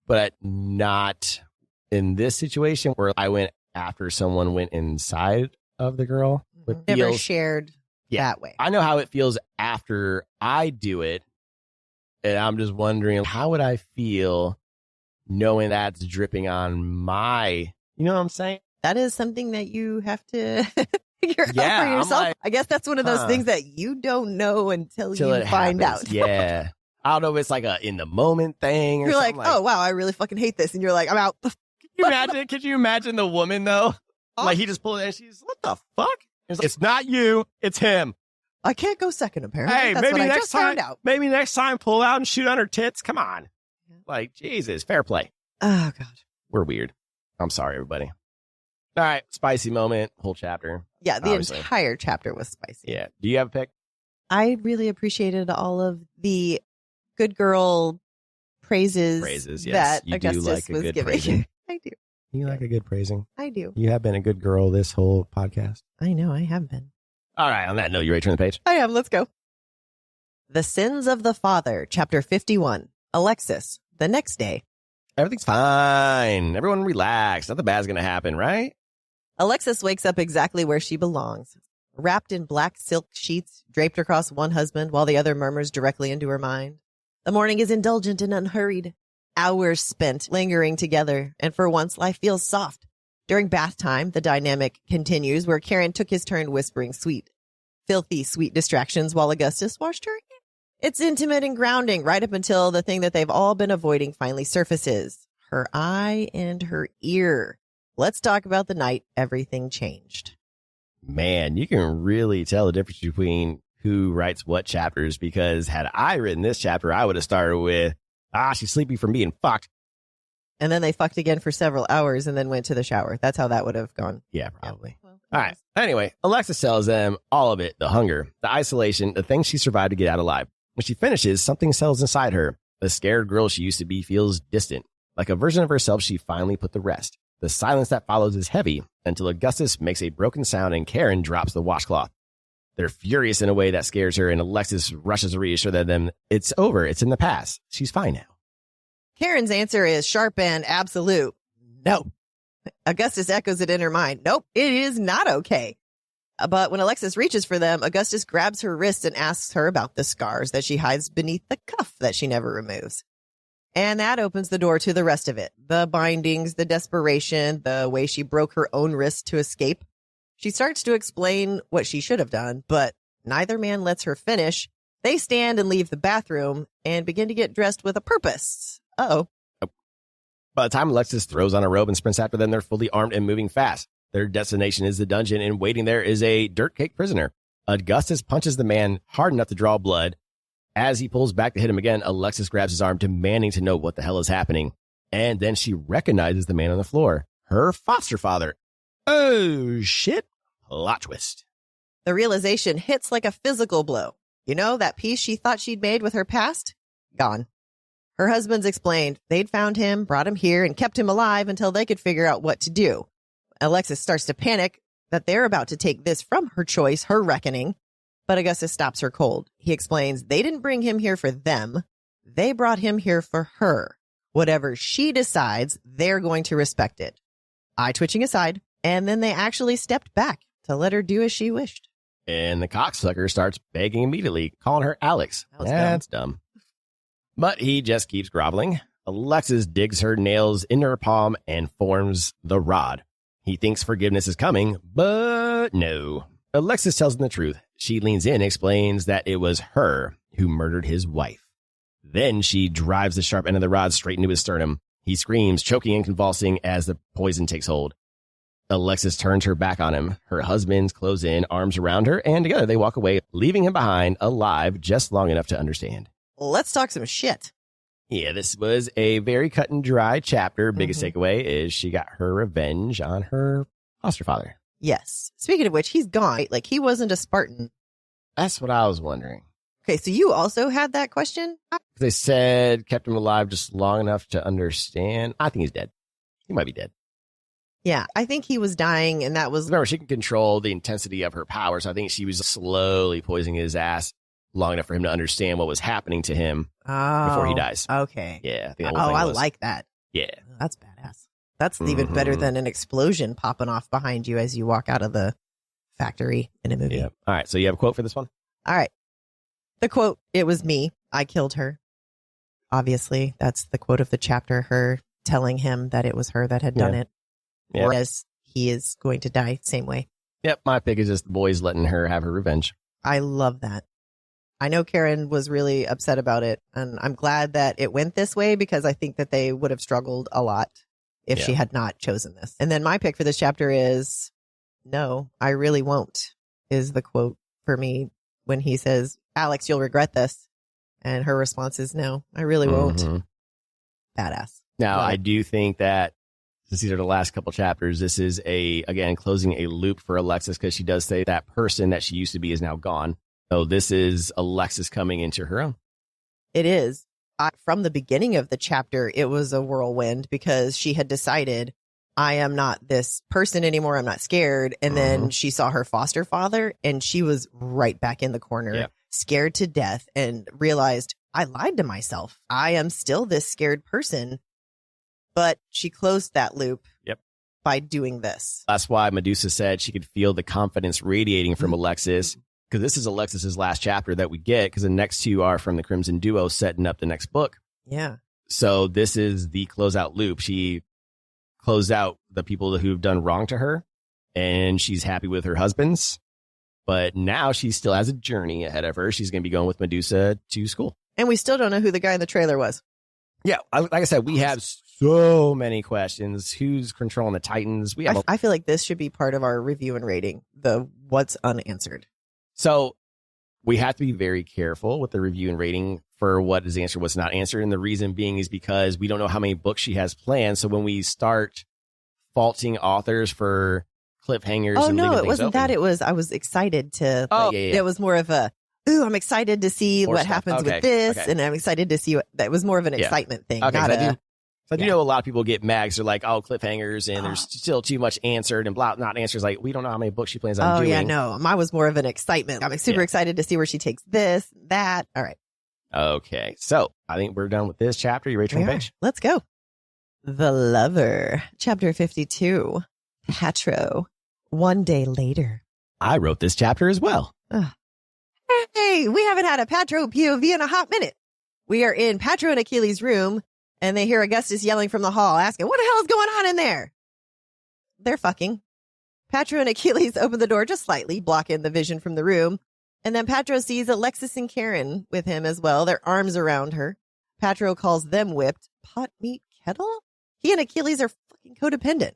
A: but not in this situation where I went after someone went inside of the girl.
B: Never shared that way.
A: I know how it feels after I do it. And I'm just wondering, how would I feel knowing that's dripping on my, you know what I'm saying?
B: That is something that you have to figure out for yourself. Like, I guess that's one of those things that you don't know until you find out.
A: Yeah. I don't know if it's like a in the moment thing. Or
B: you're like, oh, wow, I really fucking hate this. And you're like, I'm out.
A: Could you imagine the woman, though? Like, he just pulled it and she's, what the fuck? It's not you. It's him.
B: I can't go second, apparently.
A: Hey, maybe next time, pull out and shoot on her tits. Come on. Like, Jesus, fair play.
B: Oh, God.
A: We're weird. I'm sorry, everybody. All right, spicy moment, whole chapter.
B: Yeah, the entire chapter was spicy.
A: Yeah. Do you have a pick?
B: I really appreciated all of the good girl praises
A: yes.
B: that
A: you
B: Augustus
A: do like a
B: was
A: good
B: giving.
A: Praising.
B: I do.
A: You like a good praising?
B: I do.
A: You have been a good girl this whole podcast.
B: I know, I have been.
A: All right, on that note, you ready to turn the page?
B: I am. Let's go. The Sins of the Father, Chapter 51. Alexis, the next day.
A: Everything's fine. Everyone relax. Nothing bad's going to happen, right?
B: Alexis wakes up exactly where she belongs, wrapped in black silk sheets draped across one husband while the other murmurs directly into her mind. The morning is indulgent and unhurried. Hours spent lingering together, and for once life feels soft. During bath time, the dynamic continues where Karen took his turn whispering filthy sweet distractions while Augustus washed her hair. It's intimate and grounding right up until the thing that they've all been avoiding finally surfaces. Her eye and her ear. Let's talk about the night everything changed.
A: Man, you can really tell the difference between who writes what chapters, because had I written this chapter, I would have started with, she's sleepy from being fucked.
B: And then they fucked again for several hours and then went to the shower. That's how that would have gone.
A: Yeah, probably. Yeah. Well, all right. Anyway, Alexis tells them all of it. The hunger, the isolation, the things she survived to get out alive. When she finishes, something settles inside her. The scared girl she used to be feels distant. Like a version of herself she finally put to rest. The silence that follows is heavy until Augustus makes a broken sound and Karen drops the washcloth. They're furious in a way that scares her, and Alexis rushes to reassure them it's over. It's in the past. She's fine now.
B: Karen's answer is sharp and absolute. No. Augustus echoes it in her mind. Nope, it is not okay. But when Alexis reaches for them, Augustus grabs her wrist and asks her about the scars that she hides beneath the cuff that she never removes. And that opens the door to the rest of it. The bindings, the desperation, the way she broke her own wrist to escape. She starts to explain what she should have done, but neither man lets her finish. They stand and leave the bathroom and begin to get dressed with a purpose. Uh-oh.
A: By the time Alexis throws on a robe and sprints after them, they're fully armed and moving fast. Their destination is the dungeon, and waiting there is a dirt cake prisoner. Augustus punches the man hard enough to draw blood. As he pulls back to hit him again, Alexis grabs his arm, demanding to know what the hell is happening. And then she recognizes the man on the floor. Her foster father. Oh, shit. Plot twist.
B: The realization hits like a physical blow. You know, that peace she thought she'd made with her past? Gone. Her husband's explained they'd found him, brought him here, and kept him alive until they could figure out what to do. Alexis starts to panic that they're about to take this from her choice, her reckoning. But Augustus stops her cold. He explains they didn't bring him here for them. They brought him here for her. Whatever she decides, they're going to respect it. Eye twitching aside, and then they actually stepped back to let her do as she wished.
A: And the cocksucker starts begging immediately, calling her Alex. That's dumb. But he just keeps groveling. Alexis digs her nails into her palm and forms the rod. He thinks forgiveness is coming, but no. Alexis tells him the truth. She leans in and explains that it was her who murdered his wife. Then she drives the sharp end of the rod straight into his sternum. He screams, choking and convulsing as the poison takes hold. Alexis turns her back on him. Her husband closes in, arms around her, and together they walk away, leaving him behind, alive, just long enough to understand.
B: Let's talk some shit.
A: Yeah, this was a very cut and dry chapter. Biggest takeaway is she got her revenge on her foster father.
B: Yes. Speaking of which, he's gone. Like, he wasn't a Spartan.
A: That's what I was wondering.
B: Okay, so you also had that question?
A: They said kept him alive just long enough to understand. I think he's dead. He might be dead.
B: Yeah, I think he was dying, and that was...
A: Remember, she can control the intensity of her power, so I think she was slowly poisoning his ass long enough for him to understand what was happening to him before he dies.
B: Okay.
A: Yeah.
B: I like that.
A: Yeah.
B: That's badass. That's even better than an explosion popping off behind you as you walk out of the factory in a movie.
A: Yeah. All right, so you have a quote for this one?
B: All right. The quote, "It was me. I killed her." Obviously, that's the quote of the chapter, her telling him that it was her that had done it.
A: Yeah.
B: Whereas he is going to die same way.
A: Yep, my pick is just the boys letting her have her revenge.
B: I love that. I know Karen was really upset about it, and I'm glad that it went this way because I think that they would have struggled a lot if she had not chosen this. And then my pick for this chapter is, "No, I really won't," is the quote for me when he says, "Alex, you'll regret this." And her response is, "No, I really won't." Badass.
A: Now, I do think that since these are the last couple chapters, this is again, closing a loop for Alexis because she does say that person that she used to be is now gone. So this is Alexis coming into her own.
B: It is. From the beginning of the chapter, it was a whirlwind because she had decided, I am not this person anymore. I'm not scared. And then she saw her foster father and she was right back in the corner, scared to death, and realized, I lied to myself. I am still this scared person. But she closed that loop by doing this.
A: That's why Medusa said she could feel the confidence radiating from Alexis, because this is Alexis's last chapter that we get, because the next two are from the Crimson Duo setting up the next book.
B: Yeah.
A: So this is the closeout loop. She closed out the people who've done wrong to her, and she's happy with her husbands. But now she still has a journey ahead of her. She's going to be going with Medusa to school.
B: And we still don't know who the guy in the trailer was.
A: Yeah, like I said, we have so many questions. Who's controlling the Titans?
B: I feel like this should be part of our review and rating, the what's unanswered.
A: So we have to be very careful with the review and rating for what is answered, what's not answered. And the reason being is because we don't know how many books she has planned. So when we start faulting authors for cliffhangers.
B: Oh, no, it wasn't that. It was, I was excited to, it was more of a, ooh, I'm excited to see what happens with this. And I'm excited to see that was more of an excitement thing.
A: Okay, I do know a lot of people get mad because they're like, oh, cliffhangers, and there's still too much answered and blah, not answers. Like, we don't know how many books she plans on doing.
B: Oh, yeah, no. Mine was more of an excitement. I'm super excited to see where she takes this, that. All right.
A: Okay. So I think we're done with this chapter. You ready to turn the page?
B: Let's go. The Lover, chapter 52. Patro. One day later.
A: I wrote this chapter as well.
B: Hey, we haven't had a Patro POV in a hot minute. We are in Patro and Achilles' room, and they hear Augustus yelling from the hall, asking, what the hell is going on in there? They're fucking. Patro and Achilles open the door just slightly, blocking the vision from the room. And then Patro sees Alexis and Karen with him as well, their arms around her. Patro calls them whipped. Pot, meat, kettle? He and Achilles are fucking codependent.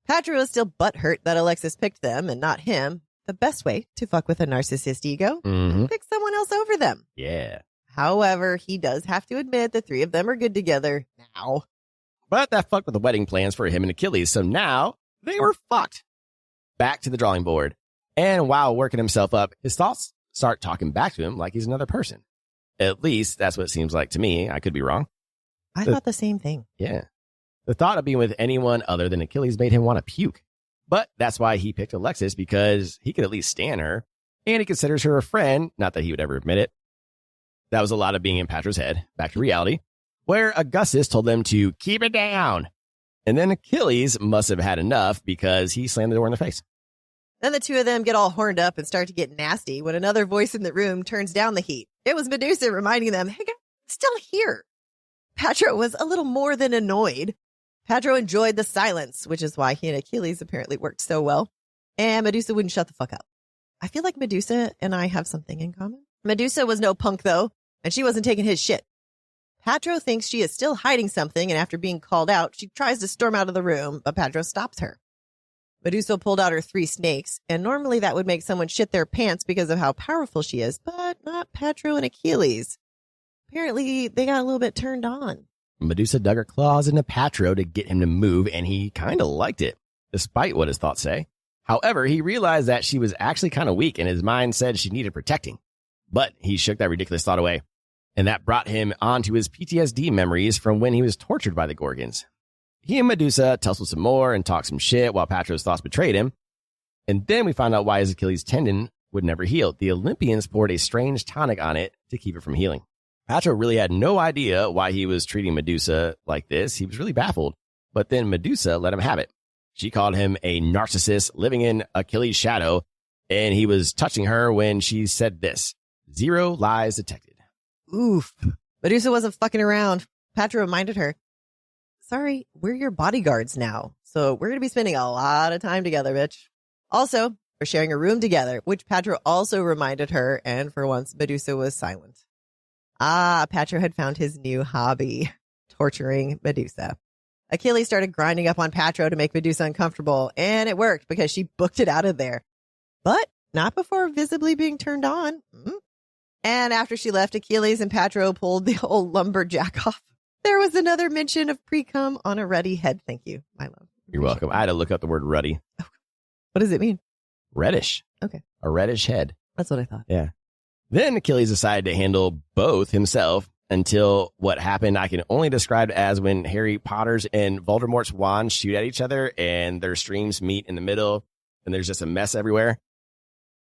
B: Patro is still butthurt that Alexis picked them and not him. The best way to fuck with a narcissist ego, pick someone else over them.
A: Yeah.
B: However, he does have to admit the three of them are good together now.
A: But that fucked with the wedding plans for him and Achilles, so now they were fucked. Back to the drawing board. And while working himself up, his thoughts start talking back to him like he's another person. At least that's what it seems like to me. I could be wrong.
B: I thought the same thing.
A: Yeah. The thought of being with anyone other than Achilles made him want to puke. But that's why he picked Alexis, because he could at least stand her, and he considers her a friend, not that he would ever admit it. That was a lot of being in Patro's head. Back to reality, where Augustus told them to keep it down. And then Achilles must have had enough because he slammed the door in their face.
B: Then the two of them get all horned up and start to get nasty when another voice in the room turns down the heat. It was Medusa reminding them, hey, guys, still here. Patro was a little more than annoyed. Patro enjoyed the silence, which is why he and Achilles apparently worked so well. And Medusa wouldn't shut the fuck up. I feel like Medusa and I have something in common. Medusa was no punk, though, and she wasn't taking his shit. Patro thinks she is still hiding something, and after being called out, she tries to storm out of the room, but Patro stops her. Medusa pulled out her 3 snakes, and normally that would make someone shit their pants because of how powerful she is, but not Patro and Achilles. Apparently, they got a little bit turned on.
A: Medusa dug her claws into Patro to get him to move, and he kind of liked it, despite what his thoughts say. However, he realized that she was actually kind of weak, and his mind said she needed protecting. But he shook that ridiculous thought away, and that brought him onto his PTSD memories from when he was tortured by the Gorgons. He and Medusa tussle some more and talk some shit while Patroclus' thoughts betrayed him. And then we find out why his Achilles tendon would never heal. The Olympians poured a strange tonic on it to keep it from healing. Patroclus really had no idea why he was treating Medusa like this. He was really baffled. But then Medusa let him have it. She called him a narcissist living in Achilles' shadow, and he was touching her when she said this: 0 lies detected.
B: Oof. Medusa wasn't fucking around. Patra reminded her, sorry, we're your bodyguards now, so we're going to be spending a lot of time together, bitch. Also, we're sharing a room together, which Patra also reminded her, and for once, Medusa was silent. Patra had found his new hobby, torturing Medusa. Achilles started grinding up on Patra to make Medusa uncomfortable, and it worked because she booked it out of there. But not before visibly being turned on. And after she left, Achilles and Patra pulled the old lumberjack off. There was another mention of pre-cum on a ruddy head. Thank you, my love.
A: You're welcome. I had to look up the word ruddy.
B: What does it mean?
A: Reddish.
B: Okay.
A: A reddish head.
B: That's what I thought.
A: Yeah. Then Achilles decided to handle both himself until what happened I can only describe as when Harry Potter's and Voldemort's wands shoot at each other and their streams meet in the middle and there's just a mess everywhere.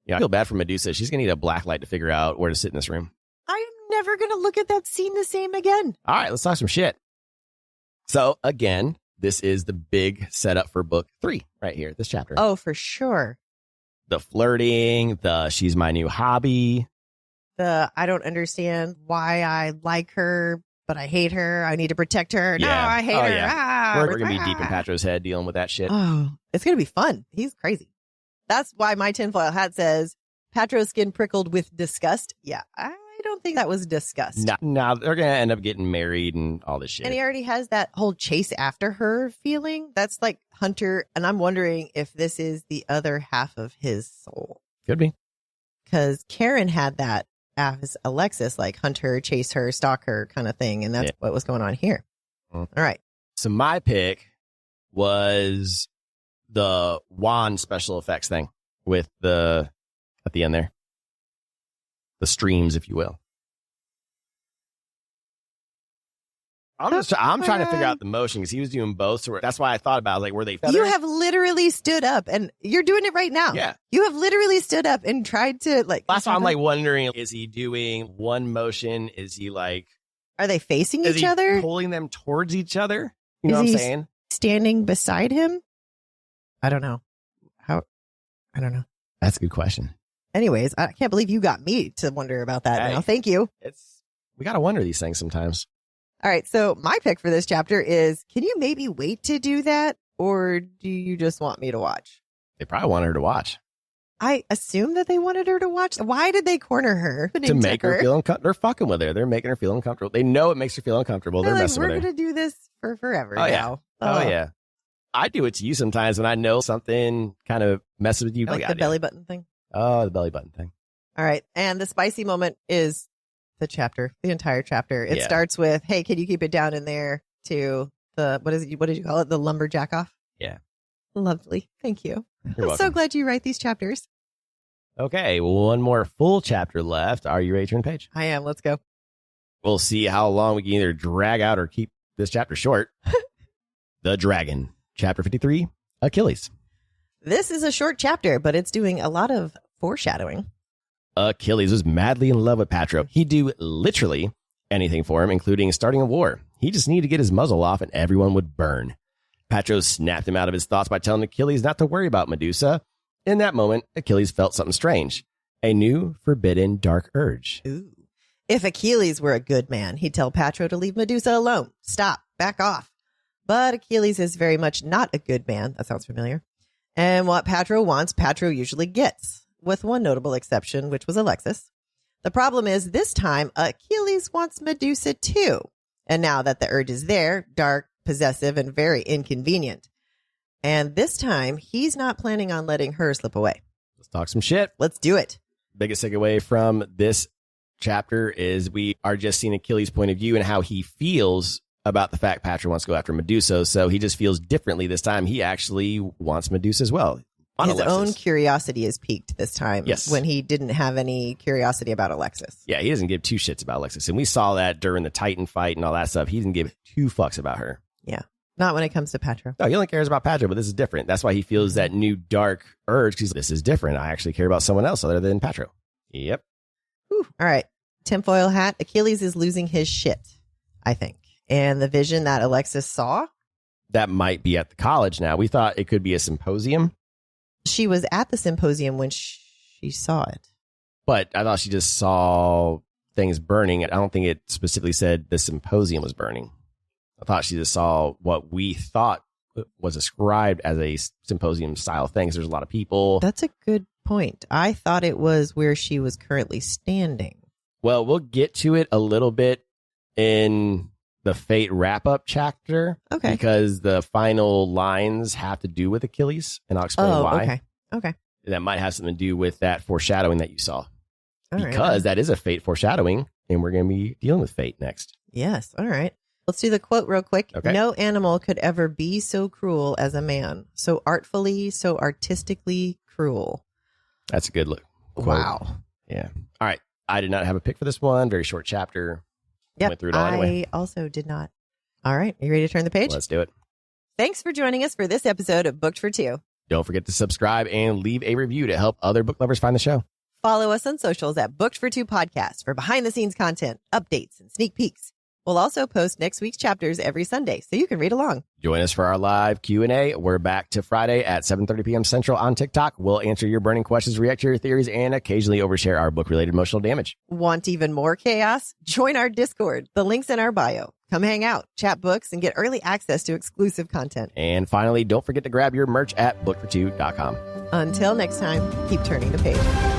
A: Yeah, I feel bad for Medusa. She's going to need a black light to figure out where to sit in this room.
B: I'm never going to look at that scene the same again.
A: All right, let's talk some shit. So again, this is the big setup for book 3 right here, this chapter.
B: Oh, for sure.
A: The flirting, the she's my new hobby.
B: The I don't understand why I like her, but I hate her. I need to protect her. No, I hate her.
A: Yeah. We're going to be deep in Patro's head dealing with that shit.
B: Oh, it's going to be fun. He's crazy. That's why my tinfoil hat says Patro's skin prickled with disgust. Yeah, I don't think that was disgust.
A: No, they're going to end up getting married and all this shit.
B: And he already has that whole chase after her feeling. That's like Hunter. And I'm wondering if this is the other half of his soul.
A: Could be.
B: Because Karen had that as Alexis, like hunt her, chase her, stalk her kind of thing. And that's what was going on here. All right.
A: So my pick was the wand special effects thing with the, at the end there, the streams, if you will. I'm trying to figure out the motion because he was doing both. So that's why I thought about it, like, were they feathers?
B: You have literally stood up and you're doing it right now.
A: Yeah.
B: You have literally stood up and tried to like.
A: That's why I'm like wondering, is he doing one motion? Is he like.
B: Are they facing
A: each
B: other?
A: Pulling them towards each other? You know what I'm saying?
B: Standing beside him? I don't know. I don't know.
A: That's a good question.
B: Anyways, I can't believe you got me to wonder about that now. Thank you.
A: We got to wonder these things sometimes.
B: All right. So my pick for this chapter is, can you maybe wait to do that? Or do you just want me to watch?
A: They probably wanted her to watch.
B: I assume that they wanted her to watch. Why did they corner her?
A: To make her feel uncomfortable. They're fucking with her. They're making her feel uncomfortable. They know it makes her feel uncomfortable. They're messing with her.
B: We're going to do this for forever now.
A: Yeah. Oh, yeah. I do it to you sometimes when I know something kind of messes with you.
B: Like the belly button thing?
A: Oh, the belly button thing.
B: All right. And the spicy moment is the entire chapter. It starts with, hey, can you keep it down in there, to the, what did you call it? The lumberjack off?
A: Yeah.
B: Lovely. Thank you.
A: You're welcome.
B: So glad you write these chapters.
A: Okay. One more full chapter left. Are you ready to turn the page?
B: I am. Let's go.
A: We'll see how long we can either drag out or keep this chapter short. The Dragon. Chapter 53, Achilles.
B: This is a short chapter, but it's doing a lot of foreshadowing.
A: Achilles was madly in love with Patroclus. He'd do literally anything for him, including starting a war. He just needed to get his muzzle off and everyone would burn. Patroclus snapped him out of his thoughts by telling Achilles not to worry about Medusa. In that moment, Achilles felt something strange. A new, forbidden, dark urge.
B: Ooh. If Achilles were a good man, he'd tell Patroclus to leave Medusa alone. Stop. Back off. But Achilles is very much not a good man. That sounds familiar. And what Patroclus wants, Patroclus usually gets, with one notable exception, which was Alexis. The problem is this time, Achilles wants Medusa too. And now that the urge is there, dark, possessive, and very inconvenient. And this time, he's not planning on letting her slip away.
A: Let's talk some shit.
B: Let's do it.
A: Biggest takeaway from this chapter is we are just seeing Achilles' point of view and how he feels about the fact Patroclus wants to go after Medusa. So he just feels differently this time. He actually wants Medusa as well.
B: His own curiosity is piqued this time.
A: Yes.
B: When he didn't have any curiosity about Alexis.
A: Yeah, he doesn't give two shits about Alexis. And we saw that during the Titan fight and all that stuff. He didn't give two fucks about her.
B: Yeah. Not when it comes to Patro.
A: No, he only cares about Patro, but this is different. That's why he feels that new dark urge, because this is different. I actually care about someone else other than Patro. Yep.
B: Whew. All right. Tinfoil hat. Achilles is losing his shit, I think. And the vision that Alexis saw.
A: That might be at the college now. We thought it could be a symposium.
B: She was at the symposium when she saw it.
A: But I thought she just saw things burning. I don't think it specifically said the symposium was burning. I thought she just saw what we thought was ascribed as a symposium style thing. 'Cause there's a lot of people.
B: That's a good point. I thought it was where she was currently standing.
A: Well, we'll get to it a little bit in the Fate wrap-up chapter.
B: Okay.
A: Because the final lines have to do with Achilles, and I'll explain why.
B: Okay.
A: That might have something to do with that foreshadowing that you saw.
B: All right.
A: Because that is a Fate foreshadowing, and we're going to be dealing with Fate next.
B: Yes. All right. Let's do the quote real quick.
A: Okay.
B: No animal could ever be so cruel as a man, so artfully, so artistically cruel.
A: That's a good look. Quote.
B: Wow.
A: Yeah. All right. I did not have a pick for this one. Very short chapter.
B: Yep.
A: Went through it all anyway.
B: I also did not. All right. Are you ready to turn the page?
A: Let's do it.
B: Thanks for joining us for this episode of Booked for Two.
A: Don't forget to subscribe and leave a review to help other book lovers find the show.
B: Follow us on socials at Booked for Two Podcast for behind-the-scenes content, updates, and sneak peeks. We'll also post next week's chapters every Sunday, so you can read along.
A: Join us for our live Q&A. We're back to Friday at 7:30 p.m. Central on TikTok. We'll answer your burning questions, react to your theories, and occasionally overshare our book-related emotional damage.
B: Want even more chaos? Join our Discord. The link's in our bio. Come hang out, chat books, and get early access to exclusive content.
A: And finally, don't forget to grab your merch at bookfor2.com.
B: Until next time, keep turning the page.